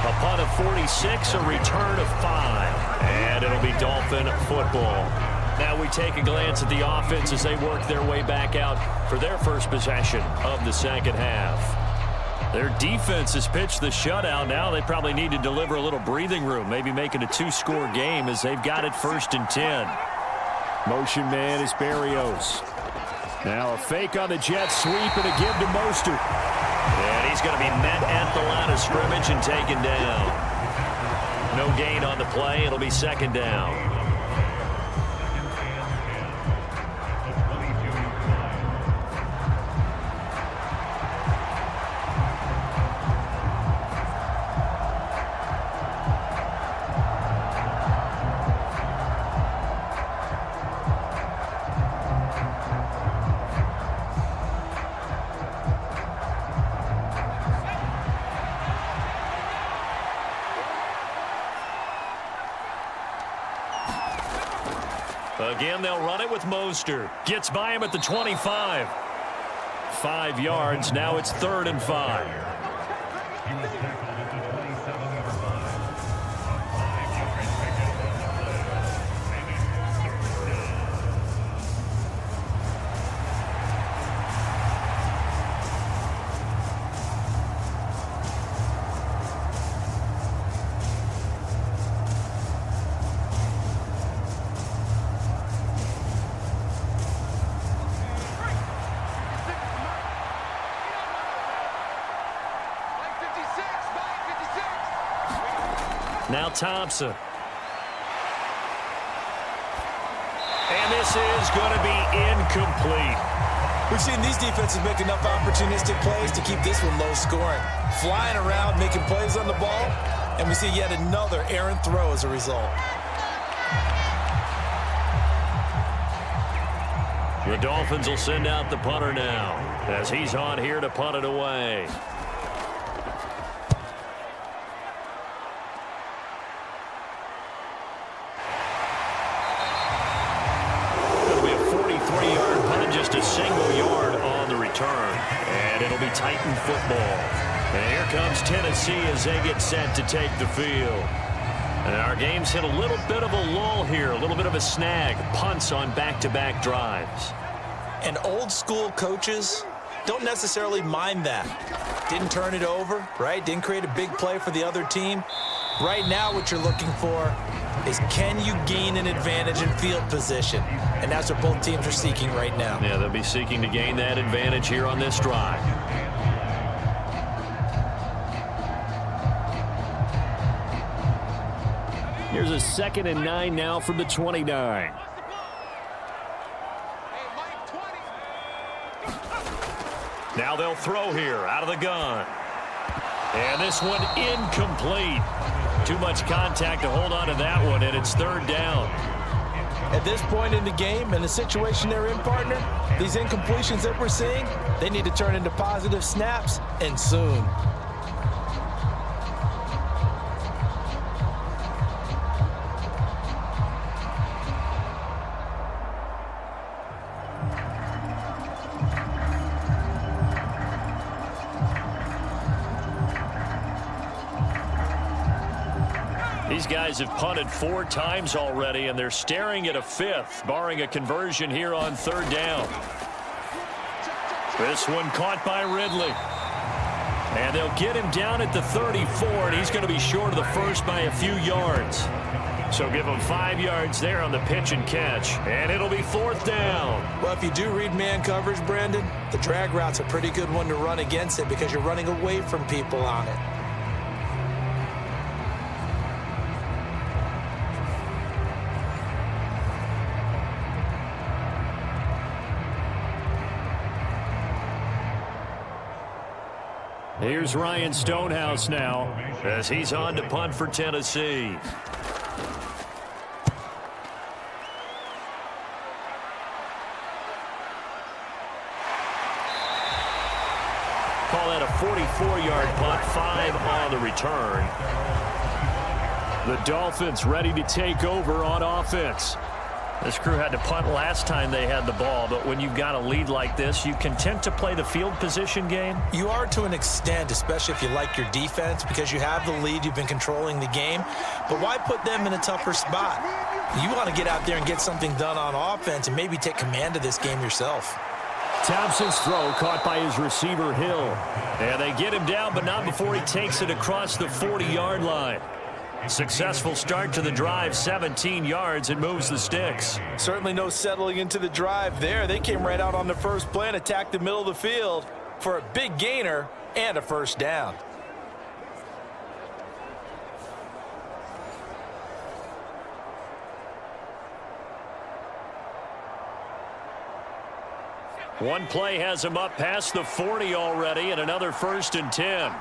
A punt of 46, a return of 5, and it'll be Dolphin football. Now we take a glance at the offense as they work their way back out for their first possession of the second half. Their defense has pitched the shutout. Now they probably need to deliver a little breathing room, maybe make it a 2-score game as they've got it 1st and 10. Motion man is Berrios. Now a fake on the jet sweep and a give to Mostert. And he's going to be met at the line of scrimmage and taken down. No gain on the play. It'll be 2nd down. Again, they'll run it with Mostert. Gets by him at the 25. 5 yards. Now it's 3rd and 5. He was tackled at the 27-yard line. Now Thompson. And this is going to be incomplete. We've seen these defenses make enough opportunistic plays to keep this one low scoring. Flying around, making plays on the ball, and we see yet another errant throw as a result. The Dolphins will send out the punter now as he's on here to punt it away. And it'll be Titan football. And here comes Tennessee as they get set to take the field. And our game's hit a little bit of a lull here, a little bit of a snag. Punts on back-to-back drives. And old school coaches don't necessarily mind that. Didn't turn it over, right? Didn't create a big play for the other team. Right now what you're looking for is, can you gain an advantage in field position? And that's what both teams are seeking right now. Yeah, they'll be seeking to gain that advantage here on this drive. Here's a 2nd and 9 now from the 29. Now they'll throw here out of the gun. And this one incomplete. Too much contact to hold on to that one, and it's 3rd down. At this point in the game, in the situation they're in, partner, these incompletions that we're seeing, they need to turn into positive snaps, and soon. These guys have punted 4 times already, and they're staring at a 5th, barring a conversion here on 3rd down. This one caught by Ridley. And they'll get him down at the 34, and he's going to be short of the first by a few yards. So give him 5 yards there on the pitch and catch, and it'll be 4th down. Well, if you do read man coverage, Brandon, the drag route's a pretty good one to run against it because you're running away from people on it. Here's Ryan Stonehouse now as he's on to punt for Tennessee. Call that a 44-yard punt, 5 on the return. The Dolphins ready to take over on offense. This crew had to punt last time they had the ball, but when you've got a lead like this, you content to play the field position game? You are to an extent, especially if you like your defense, because you have the lead, you've been controlling the game. But why put them in a tougher spot? You want to get out there and get something done on offense and maybe take command of this game yourself. Thompson's throw caught by his receiver, Hill. And they get him down, but not before he takes it across the 40-yard line. Successful start to the drive, 17 yards, and moves the sticks. Certainly no settling into the drive there. They came right out on the first play and attacked the middle of the field for a big gainer and a 1st down. One play has him up past the 40 already, and another 1st and 10.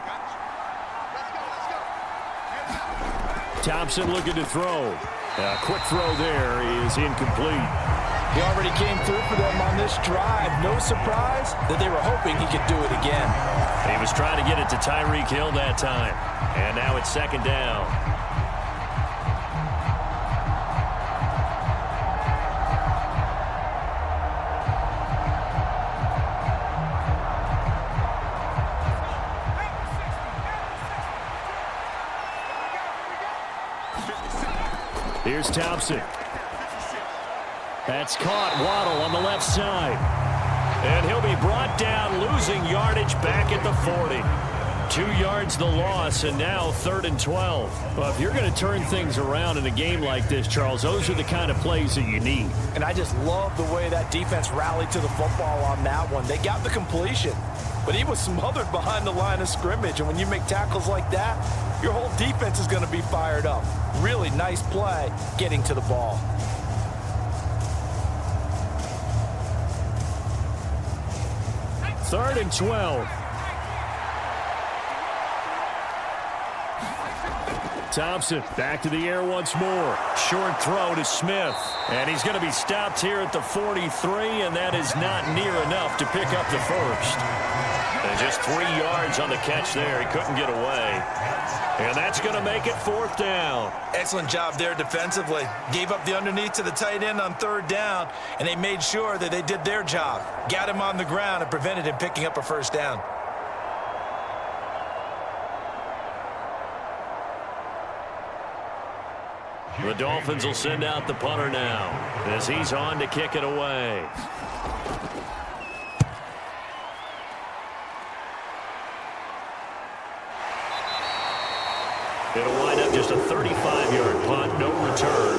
Thompson looking to throw. A quick throw there is incomplete. He already came through for them on this drive. No surprise that they were hoping he could do it again. He was trying to get it to Tyreek Hill that time. And now it's 2nd down. Here's Thompson. That's caught. Waddle on the left side. And he'll be brought down, losing yardage back at the 40. 2 yards the loss, and now 3rd and 12. Well, if you're going to turn things around in a game like this, Charles, those are the kind of plays that you need. And I just love the way that defense rallied to the football on that one. They got the completion, but he was smothered behind the line of scrimmage. And when you make tackles like that, your whole defense is going to be fired up. Really nice play getting to the ball. Third and 12. Thompson back to the air once more. Short throw to Smith. And he's going to be stopped here at the 43, and that is not near enough to pick up the first. And just 3 yards on the catch there. He couldn't get away. And that's going to make it 4th down. Excellent job there defensively. Gave up the underneath to the tight end on 3rd down, and they made sure that they did their job. Got him on the ground and prevented him picking up a 1st down. The Dolphins will send out the punter now as he's on to kick it away. It'll wind up just a 35-yard punt, no return.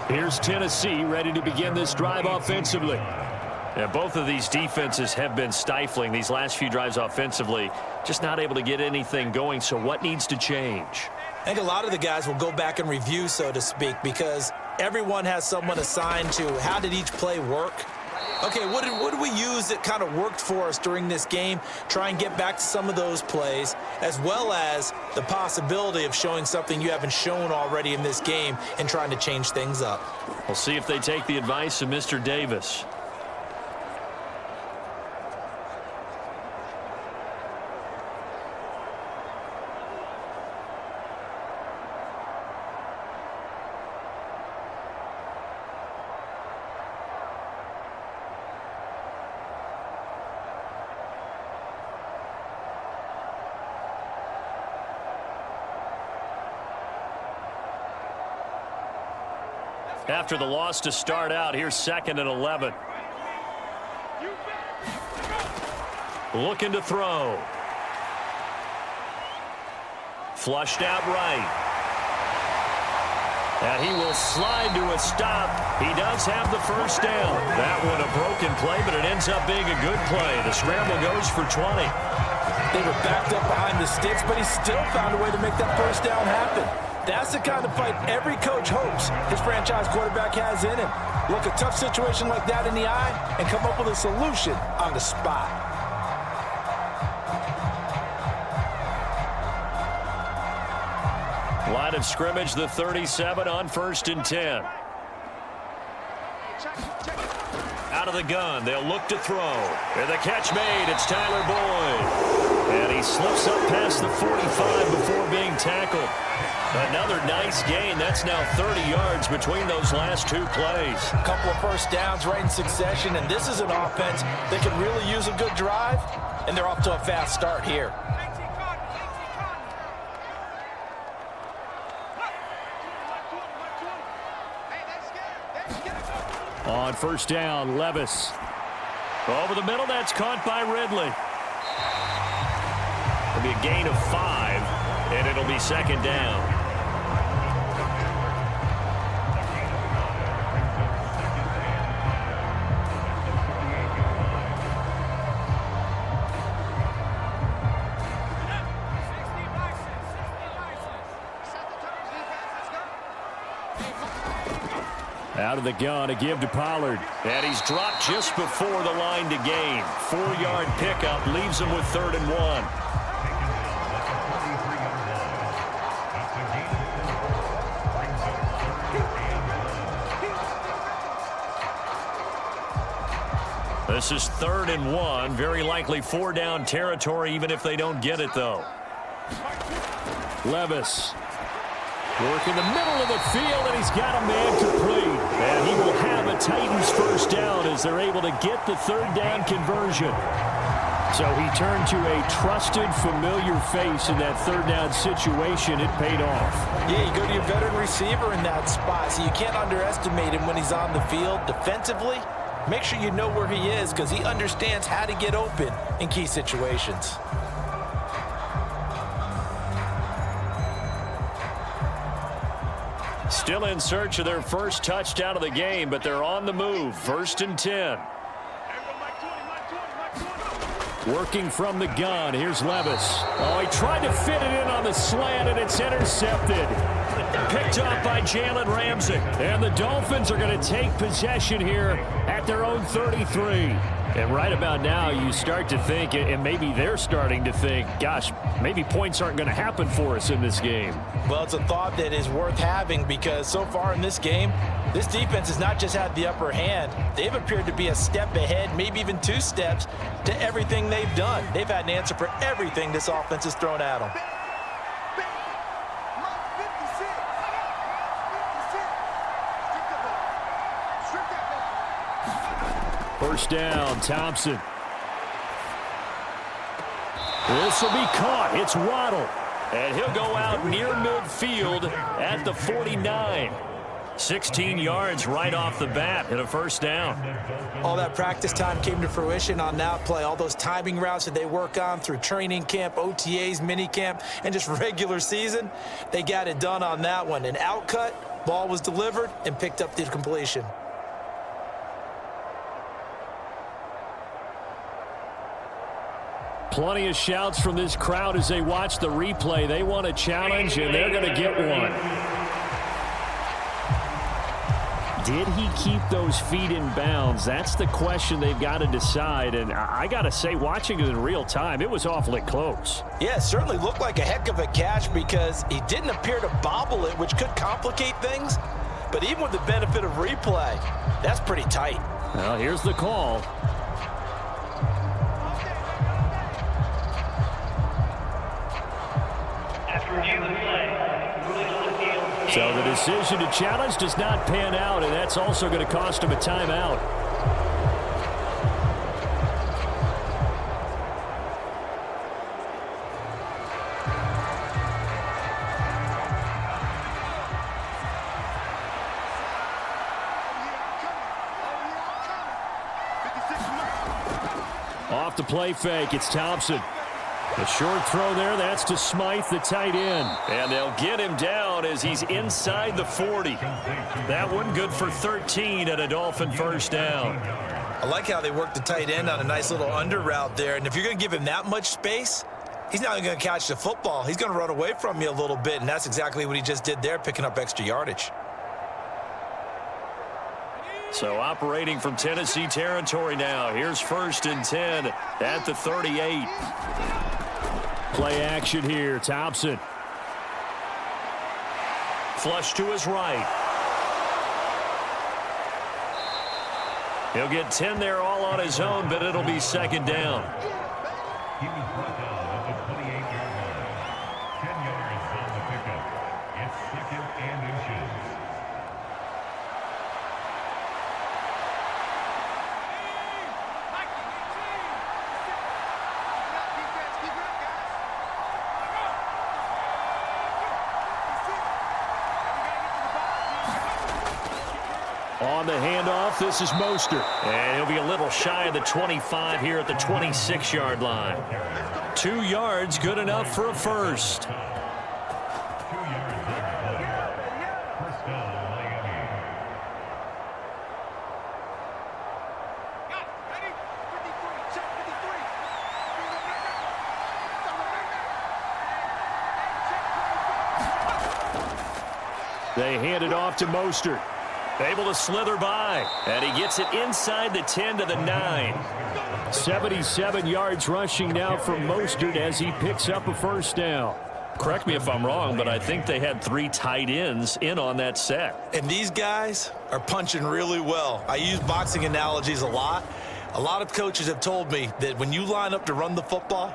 Here's Tennessee ready to begin this drive offensively. Yeah, both of these defenses have been stifling these last few drives offensively, just not able to get anything going. So what needs to change? I think a lot of the guys will go back and review, so to speak, because everyone has someone assigned to how did each play work. Okay, what did we use that kind of worked for us during this game? Try and get back to some of those plays, as well as the possibility of showing something you haven't shown already in this game and trying to change things up. We'll see if they take the advice of Mr. Davis. After the loss to start out, here's 2nd and 11. Looking to throw. Flushed out right. And he will slide to a stop. He does have the 1st down. That one a broken play, but it ends up being a good play. The scramble goes for 20. They were backed up behind the sticks, but he still found a way to make that 1st down happen. That's the kind of fight every coach hopes his franchise quarterback has in him. Look a tough situation like that in the eye and come up with a solution on the spot. Line of scrimmage, the 37 on 1st and 10. Out of the gun, they'll look to throw. And the catch made, it's Tyler Boyd. And he slips up past the 45 before being tackled. Another nice gain. That's now 30 yards between those last 2 plays. A couple of 1st downs right in succession, and this is an offense that can really use a good drive, and they're off to a fast start here. On 1st down, Levis. Over the middle, that's caught by Ridley. It'll be a gain of 5, and it'll be 2nd down. Out of the gun, a give to Pollard. And he's dropped just before the line to gain. 4-yard pickup leaves him with 3rd and 1. This is 3rd and 1. Very likely 4-down territory, even if they don't get it, though. Levis. Work in the middle of the field, and he's got a man complete. And he will have a Titans 1st down as they're able to get the 3rd down conversion. So he turned to a trusted, familiar face in that 3rd down situation. It paid off. Yeah, you go to your veteran receiver in that spot, so you can't underestimate him when he's on the field defensively. Make sure you know where he is because he understands how to get open in key situations. Still in search of their 1st touchdown of the game, but they're on the move. 1st and 10. Working from the gun. Here's Levis. Oh, he tried to fit it in on the slant, and it's intercepted. Picked up by Jalen Ramsey. And the Dolphins are going to take possession here at their own 33. And right about now, you start to think, and maybe they're starting to think, gosh, maybe points aren't going to happen for us in this game. Well, it's a thought that is worth having because so far in this game, this defense has not just had the upper hand. They've appeared to be a step ahead, maybe even 2 steps to everything they've done. They've had an answer for everything this offense has thrown at them. First down, Thompson. This will be caught. It's Waddle. And he'll go out near midfield at the 49. 16 yards right off the bat and a first down. All that practice time came to fruition on that play. All those timing routes that they work on through training camp, OTAs, minicamp, and just regular season, they got it done on that one. An outcut, ball was delivered, and picked up the completion. Plenty of shouts from this crowd as they watch the replay. They want a challenge, and they're going to get one. Did he keep those feet in bounds? That's the question they've got to decide. And I got to say, watching it in real time, it was awfully close. Yeah, it certainly looked like a heck of a catch because he didn't appear to bobble it, which could complicate things. But even with the benefit of replay, that's pretty tight. Well, here's the call. So the decision to challenge does not pan out, and that's also going to cost him a timeout. Off the play fake, it's Thompson. A short throw there, that's to Smythe, the tight end. And they'll get him down as he's inside the 40. That one good for 13 at a Dolphin first down. I like how they worked the tight end on a nice little under route there. And if you're going to give him that much space, he's not going to catch the football. He's going to run away from you a little bit, and that's exactly what he just did there, picking up extra yardage. So operating from Tennessee territory now. Here's 1st and 10 at the 38. Play action here. Thompson. Flush to his right. He'll get 10 there all on his own, but it'll be 2nd down. He was brought down at the 28-yard line. 10 yards on the pickup. It's 2nd and inches. On the handoff, this is Mostert. And he'll be a little shy of the 25 here at the 26-yard line. 2 yards, good enough for a first. 2 yards on the play. First down, Miami. They hand it off to Mostert. Able to slither by, and he gets it inside the 10 to the 9. 77 yards rushing now from Mostert as he picks up a first down. Correct me if I'm wrong, but I think they had 3 tight ends in on that set. And these guys are punching really well. I use boxing analogies a lot. A lot of coaches have told me that when you line up to run the football,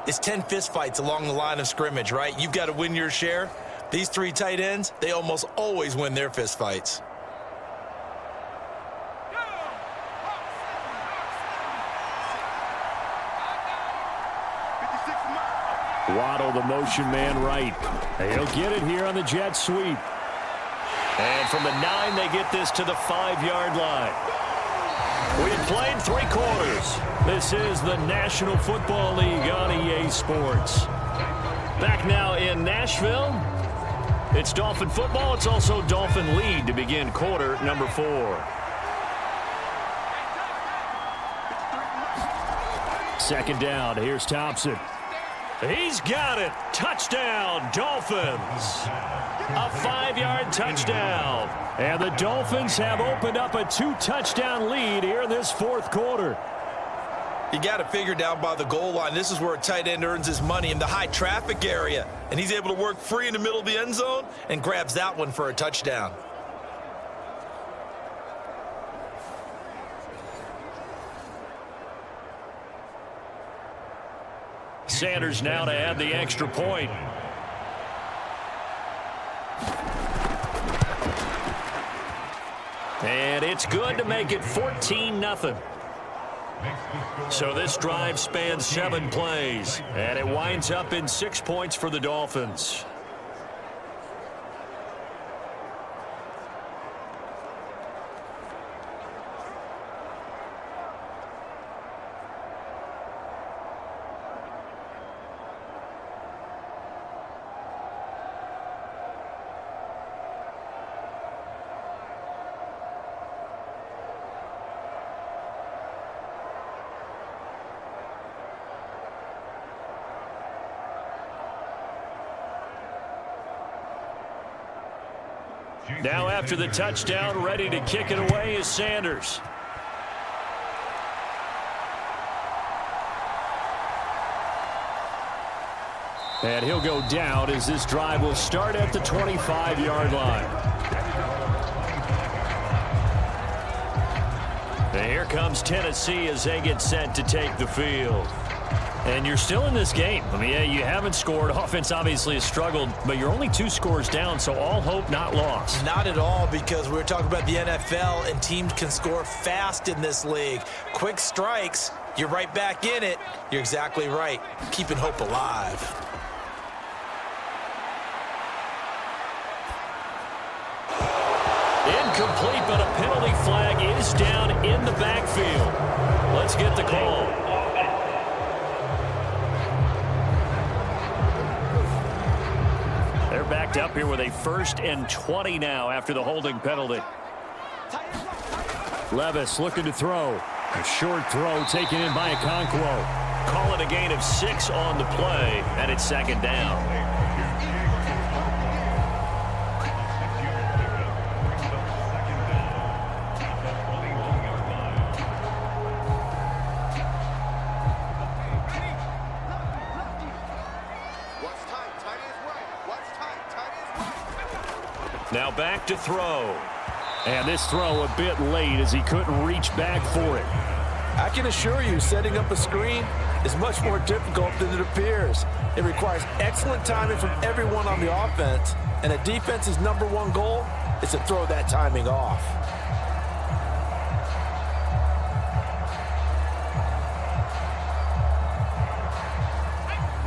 it's 10 fistfights along the line of scrimmage, right? You've got to win your share. These 3 tight ends, they almost always win their fistfights. Waddle, the motion man right. He'll get it here on the jet sweep. And from the 9, they get this to the 5-yard line. We have played 3 quarters. This is the National Football League on EA Sports. Back now in Nashville. It's Dolphin football. It's also Dolphin lead to begin quarter number 4. Second down. Here's Thompson. He's got it. Touchdown, Dolphins. A 5-yard touchdown. And the Dolphins have opened up a 2-touchdown lead here in this fourth quarter. You got to figure down by the goal line. This is where a tight end earns his money, in the high traffic area. And he's able to work free in the middle of the end zone and grabs that one for a touchdown. Sanders now to add the extra point. And it's good to make it 14-0. So this drive spans 7 plays, and it winds up in 6 points for the Dolphins. Now after the touchdown, ready to kick it away is Sanders. And he'll go down as this drive will start at the 25-yard line. And here comes Tennessee as they get set to take the field. And you're still in this game. I mean, yeah, you haven't scored. Offense obviously has struggled, but you're only 2 scores down, so all hope not lost. Not at all, because we're talking about the NFL, and teams can score fast in this league. Quick strikes, you're right back in it. You're exactly right. Keeping hope alive. Incomplete, but a penalty flag is down in the backfield. Let's get the call. They're backed up here with a 1st and 20 now after the holding penalty. Levis looking to throw. A short throw taken in by Okonkwo. Call it a gain of 6 on the play, and it's 2nd down. Now back to throw. And this throw a bit late as he couldn't reach back for it. I can assure you, setting up a screen is much more difficult than it appears. It requires excellent timing from everyone on the offense, and a defense's #1 goal is to throw that timing off.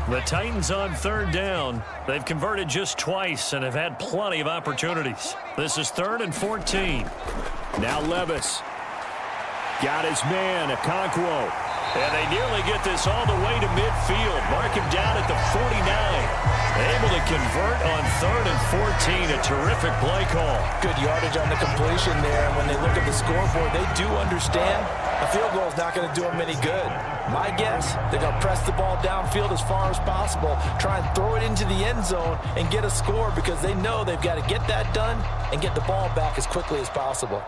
The Titans on 3rd down. They've converted just twice and have had plenty of opportunities. This is 3rd and 14. Now Levis. Got his man, Okonkwo. And they nearly get this all the way to midfield. Mark him down at the 49. Able to convert on 3rd and 14. A terrific play call. Good yardage on the completion there. And when they look at the scoreboard, they do understand a field goal is not going to do them any good. My guess, they're going to press the ball downfield as far as possible, try and throw it into the end zone and get a score, because they know they've got to get that done and get the ball back as quickly as possible.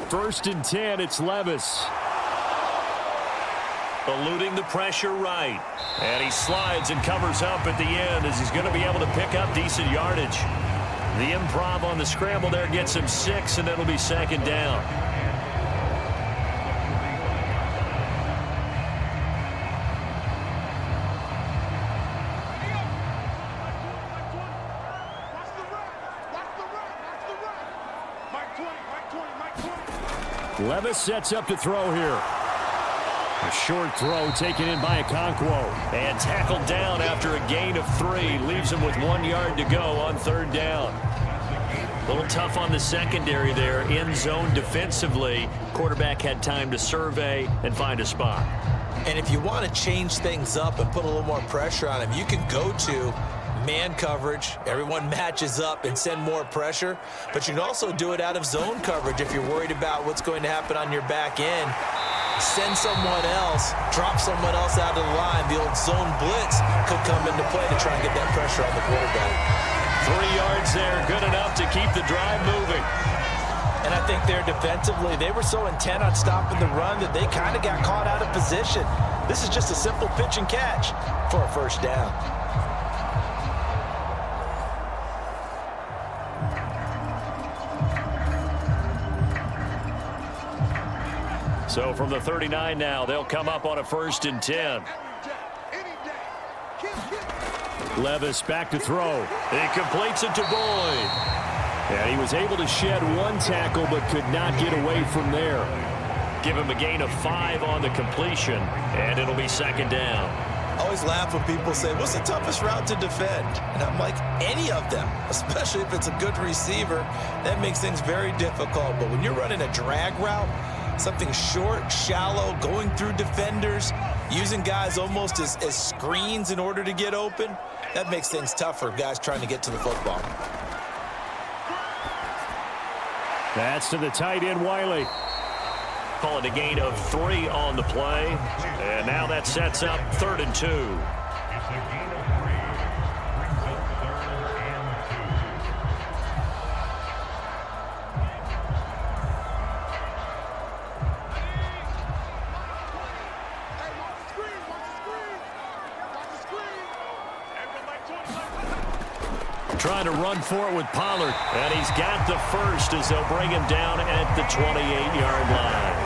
First and 10, it's Levis. Eluding the pressure right. And he slides and covers up at the end as he's going to be able to pick up decent yardage. The improv on the scramble there gets him 6, and it'll be 2nd down. Levis sets up to throw here. A short throw taken in by Okonkwo. And tackled down after a gain of 3. Leaves him with 1 yard to go on 3rd down. A little tough on the secondary there. In zone defensively. Quarterback had time to survey and find a spot. And if you want to change things up and put a little more pressure on him, you can go to man coverage. Everyone matches up and send more pressure. But you can also do it out of zone coverage if you're worried about what's going to happen on your back end. Send someone else, drop someone else out of the line. The old zone blitz could come into play to try and get that pressure on the quarterback. 3 yards there, good enough to keep the drive moving. And I think there defensively, they were so intent on stopping the run that they kind of got caught out of position. This is just a simple pitch and catch for a first down. So from the 39 now, they'll come up on a 1st and 10. Levis back to throw. He completes it to Boyd. And he was able to shed 1 tackle but could not get away from there. Give him a gain of 5 on the completion, and it'll be 2nd down. I always laugh when people say, what's the toughest route to defend? And I'm like, any of them, especially if it's a good receiver. That makes things very difficult. But when you're running a drag route, something short, shallow, going through defenders, using guys almost as screens in order to get open, that makes things tough for guys trying to get to the football. That's to the tight end, Wiley. Call it a gain of 3 on the play. And now that sets up 3rd and 2. It's a gain of 3. Brings up 3rd and 2. Trying to run for it with Pollard. And he's got the first as they'll bring him down at the 28-yard line.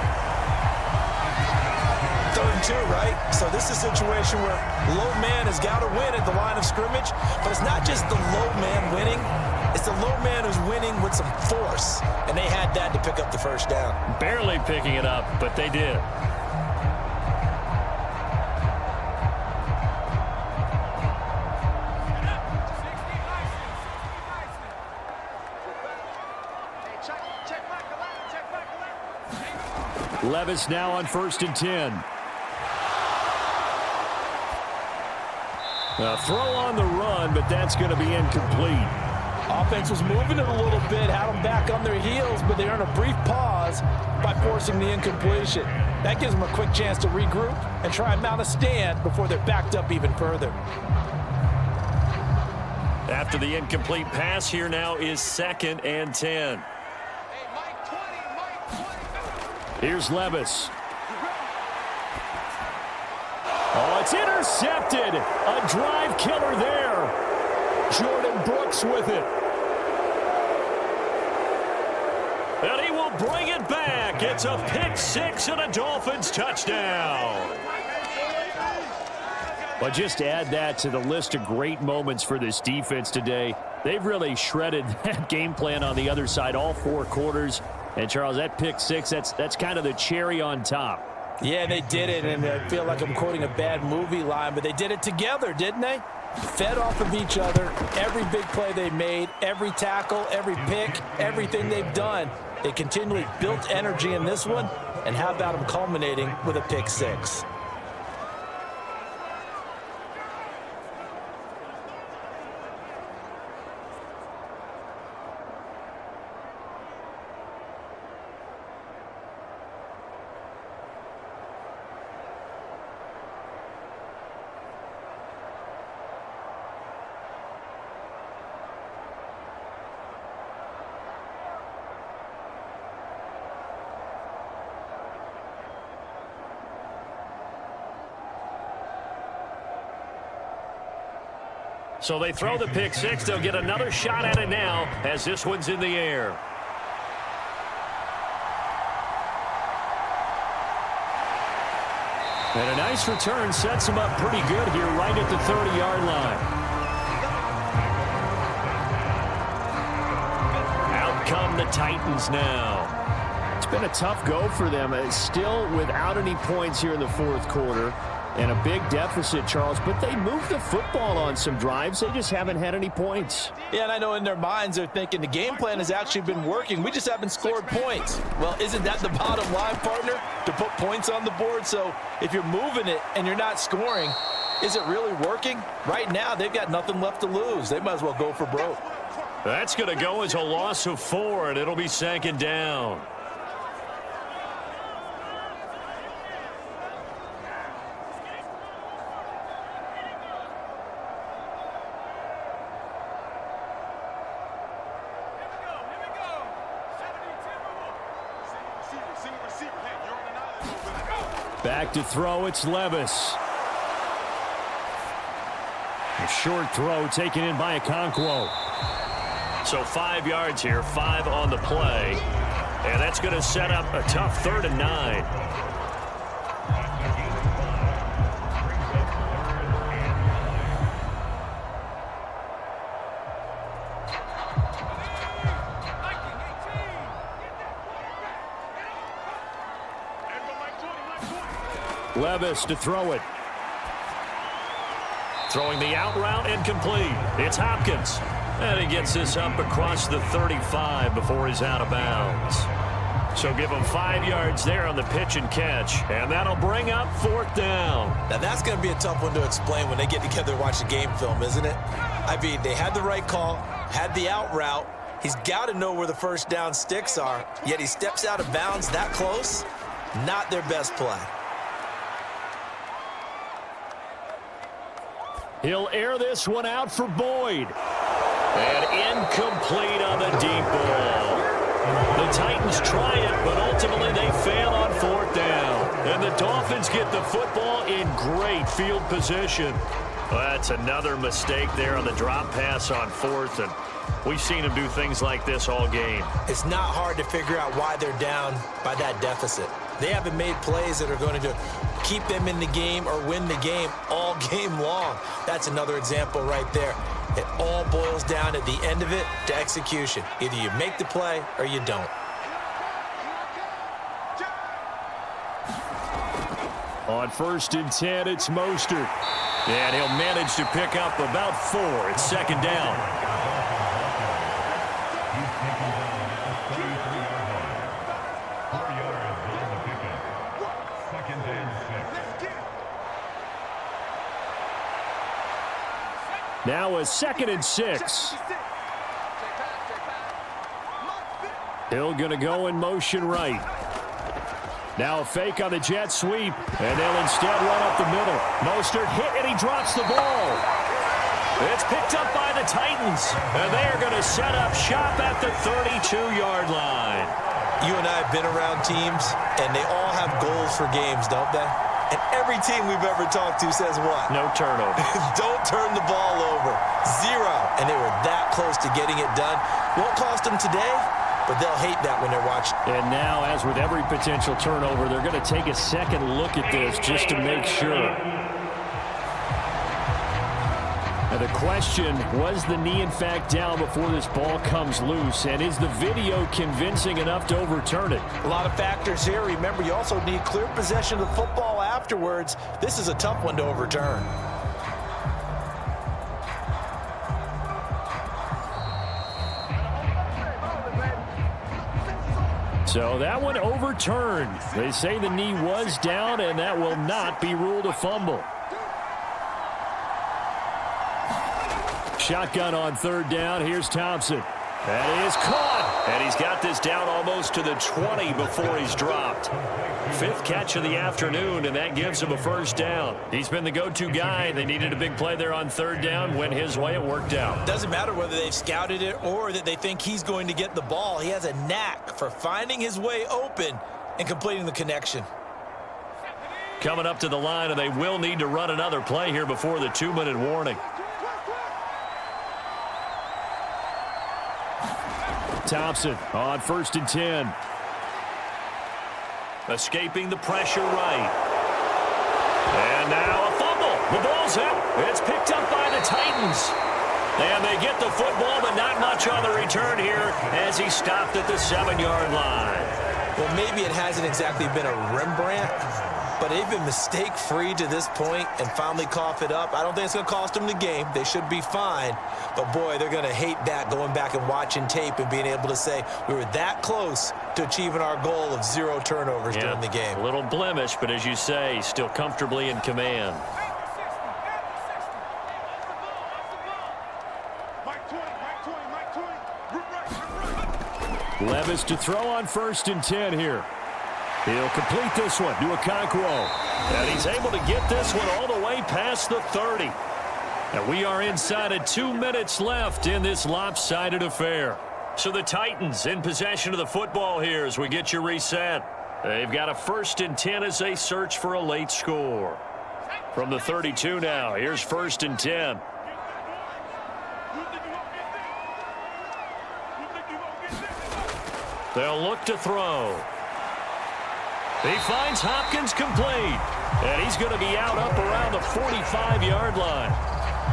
3rd and 2, right? So this is a situation where low man has got to win at the line of scrimmage, but it's not just the low man winning. It's the low man who's winning with some force, and they had that to pick up the first down. Barely picking it up, but they did. Levis now on 1st and 10. A throw on the run, but that's going to be incomplete. Offense was moving it a little bit, had them back on their heels, but they earned a brief pause by forcing the incompletion. That gives them a quick chance to regroup and try and mount a stand before they're backed up even further. After the incomplete pass, here now is 2nd and 10. Here's Levis. Oh, it's intercepted. A drive killer there. Jordan Brooks with it. And he will bring it back. It's a pick 6 and a Dolphins touchdown. But just add that to the list of great moments for this defense today. They've really shredded that game plan on the other side all 4 quarters. And, Charles, that pick 6, that's kind of the cherry on top. Yeah, they did it, and I feel like I'm quoting a bad movie line, but they did it together, didn't they? Fed off of each other, every big play they made, every tackle, every pick, everything they've done. They continually built energy in this one, and how about them culminating with a pick 6? So they throw the pick 6. They'll get another shot at it now as this one's in the air. And a nice return sets him up pretty good here right at the 30-yard line. Out come the Titans now. It's been a tough go for them. It's still without any points here in the 4th quarter. And a big deficit, Charles, but they moved the football on some drives. They just haven't had any points. Yeah, and I know in their minds they're thinking the game plan has actually been working. We just haven't scored points. Well, isn't that the bottom line, partner? To put points on the board. So if you're moving it and you're not scoring, Is it really working? Right now, they've got nothing left to lose. They might as well go for broke. That's going to go as a loss of 4, and it'll be 2nd down. Back to throw, it's Levis. A short throw taken in by Okonkwo. So 5 yards here, 5 on the play. And that's going to set up a tough 3rd and 9. Levis to throw it. Throwing the out route and complete. It's Hopkins. And he gets this up across the 35 before he's out of bounds. So give him 5 yards there on the pitch and catch. And that'll bring up 4th down. Now that's going to be a tough one to explain when they get together and watch the game film, isn't it? I mean, they had the right call, had the out route. He's got to know where the first down sticks are, yet he steps out of bounds that close. Not their best play. He'll air this one out for Boyd. And incomplete on the deep ball. The Titans try it, but ultimately they fail on 4th down. And the Dolphins get the football in great field position. Well, that's another mistake there on the drop pass on 4th, and we've seen him do things like this all game. It's not hard to figure out why they're down by that deficit. They haven't made plays that are going to keep them in the game or win the game all game long. That's another example right there. It all boils down at the end of it to execution. Either you make the play or you don't. On 1st and 10, it's Mostert. And he'll manage to pick up about 4. It's 2nd down. Now a 2nd and 6. Hill going to go in motion right. Now a fake on the jet sweep, and they'll instead run up the middle. Mostert hit, and he drops the ball. It's picked up by the Titans, and they are going to set up shop at the 32-yard line. You and I have been around teams, and they all have goals for games, don't they? And every team we've ever talked to says what? No turnover. Don't turn the ball over. 0. And they were that close to getting it done. Won't cost them today, but they'll hate that when they're watching. And now, as with every potential turnover, they're going to take a second look at this just to make sure. Now the question, was the knee in fact down before this ball comes loose? And is the video convincing enough to overturn it? A lot of factors here. Remember, you also need clear possession of the football afterwards. This is a tough one to overturn. So that one overturned. They say the knee was down, and that will not be ruled a fumble. Shotgun on 3rd down. Here's Thompson. That is caught. And he's got this down almost to the 20 before he's dropped. 5th catch of the afternoon, and that gives him a 1st down. He's been the go-to guy. They needed a big play there on 3rd down. Went his way. It worked out. Doesn't matter whether they've scouted it or that they think he's going to get the ball. He has a knack for finding his way open and completing the connection. Coming up to the line, and they will need to run another play here before the 2-minute warning. Thompson on 1st and 10. Escaping the pressure right. And now a fumble. The ball's out. It's picked up by the Titans. And they get the football, but not much on the return here as he stopped at the 7-yard line. Well, maybe it hasn't exactly been a Rembrandt, but they've been mistake-free to this point and finally cough it up. I don't think it's going to cost them the game. They should be fine. But, boy, they're going to hate that, going back and watching tape and being able to say we were that close to achieving our goal of 0 turnovers during the game. A little blemish, but as you say, still comfortably in command. Levis to throw on 1st and 10 here. He'll complete this one to Okonkwo. And he's able to get this one all the way past the 30. And we are inside of 2 minutes left in this lopsided affair. So the Titans in possession of the football here as we get you reset. They've got a 1st and 10 as they search for a late score. From the 32 now, here's 1st and 10. They'll look to throw. He finds Hopkins complete. And he's going to be out up around the 45-yard line.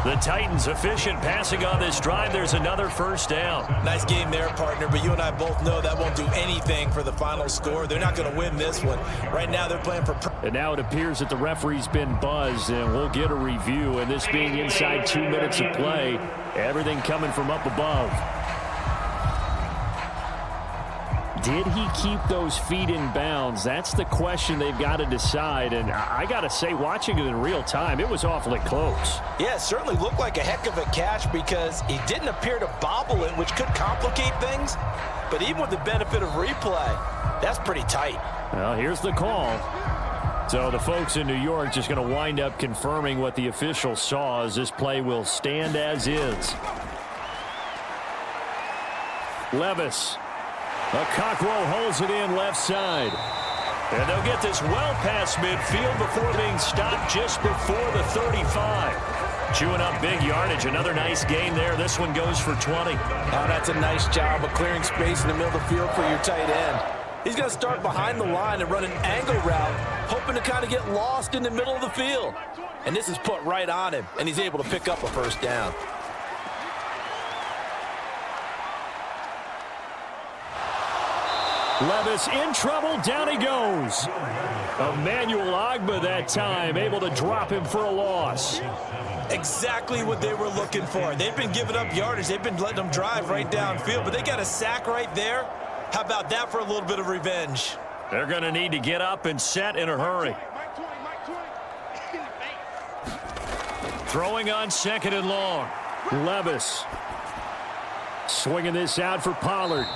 The Titans efficient passing on this drive. There's another 1st down. Nice game there, partner, but you and I both know that won't do anything for the final score. They're not going to win this one. Right now they're playing for... And now it appears that the referee's been buzzed, and we'll get a review. And this being inside 2 minutes of play, everything coming from up above. Did he keep those feet in bounds? That's the question they've got to decide. And I got to say, watching it in real time, it was awfully close. Yeah, it certainly looked like a heck of a catch because he didn't appear to bobble it, which could complicate things. But even with the benefit of replay, that's pretty tight. Well, here's the call. So the folks in New York just going to wind up confirming what the official saw as this play will stand as is. Levis. Okonkwo holds it in left side. And they'll get this well past midfield before being stopped just before the 35. Chewing up big yardage. Another nice gain there. This one goes for 20. Now that's a nice job of clearing space in the middle of the field for your tight end. He's going to start behind the line and run an angle route, hoping to kind of get lost in the middle of the field. And this is put right on him, and he's able to pick up a 1st down. Levis in trouble, down he goes. Emmanuel Ogbah that time, able to drop him for a loss. Exactly what they were looking for. They've been giving up yardage. They've been letting them drive right downfield, but they got a sack right there. How about that for a little bit of revenge? They're going to need to get up and set in a hurry. Throwing on 2nd and long. Levis swinging this out for Pollard.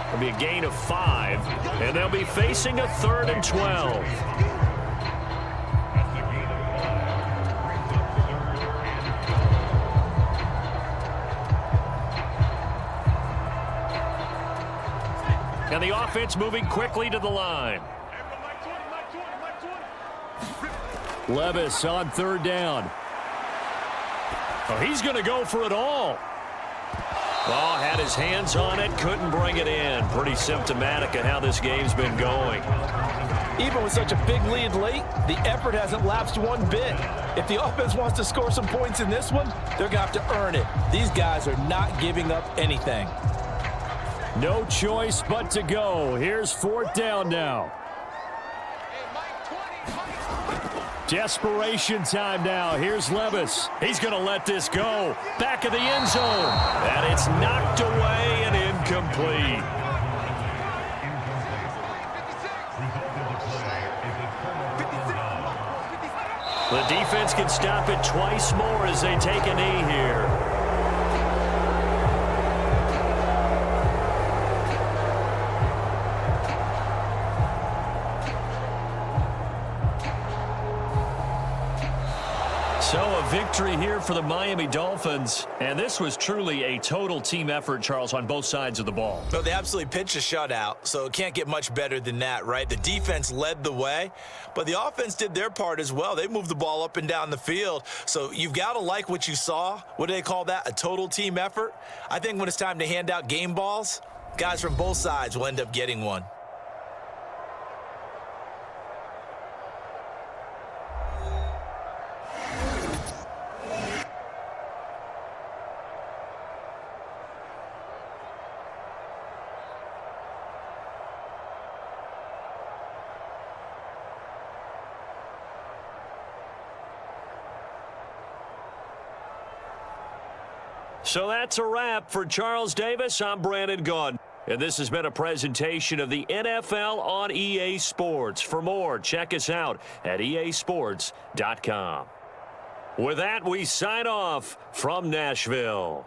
It'll be a gain of 5, and they'll be facing a 3rd and 12. And the offense moving quickly to the line. Levis on 3rd down. Oh, he's going to go for it all. Oh, had his hands on it, couldn't bring it in. Pretty symptomatic of how this game's been going. Even with such a big lead late, the effort hasn't lapsed one bit. If the offense wants to score some points in this one, they're going to have to earn it. These guys are not giving up anything. No choice but to go. Here's 4th down now. Desperation time now. Here's Levis. He's going to let this go. Back of the end zone. And it's knocked away and incomplete. The defense can stop it twice more as they take a knee here. So a victory here for the Miami Dolphins. And this was truly a total team effort, Charles, on both sides of the ball. No, they absolutely pitched a shutout, so it can't get much better than that, right? The defense led the way, but the offense did their part as well. They moved the ball up and down the field. So you've got to like what you saw. What do they call that? A total team effort? I think when it's time to hand out game balls, guys from both sides will end up getting one. So that's a wrap for Charles Davis. I'm Brandon Gaudin. And this has been a presentation of the NFL on EA Sports. For more, check us out at easports.com. With that, we sign off from Nashville.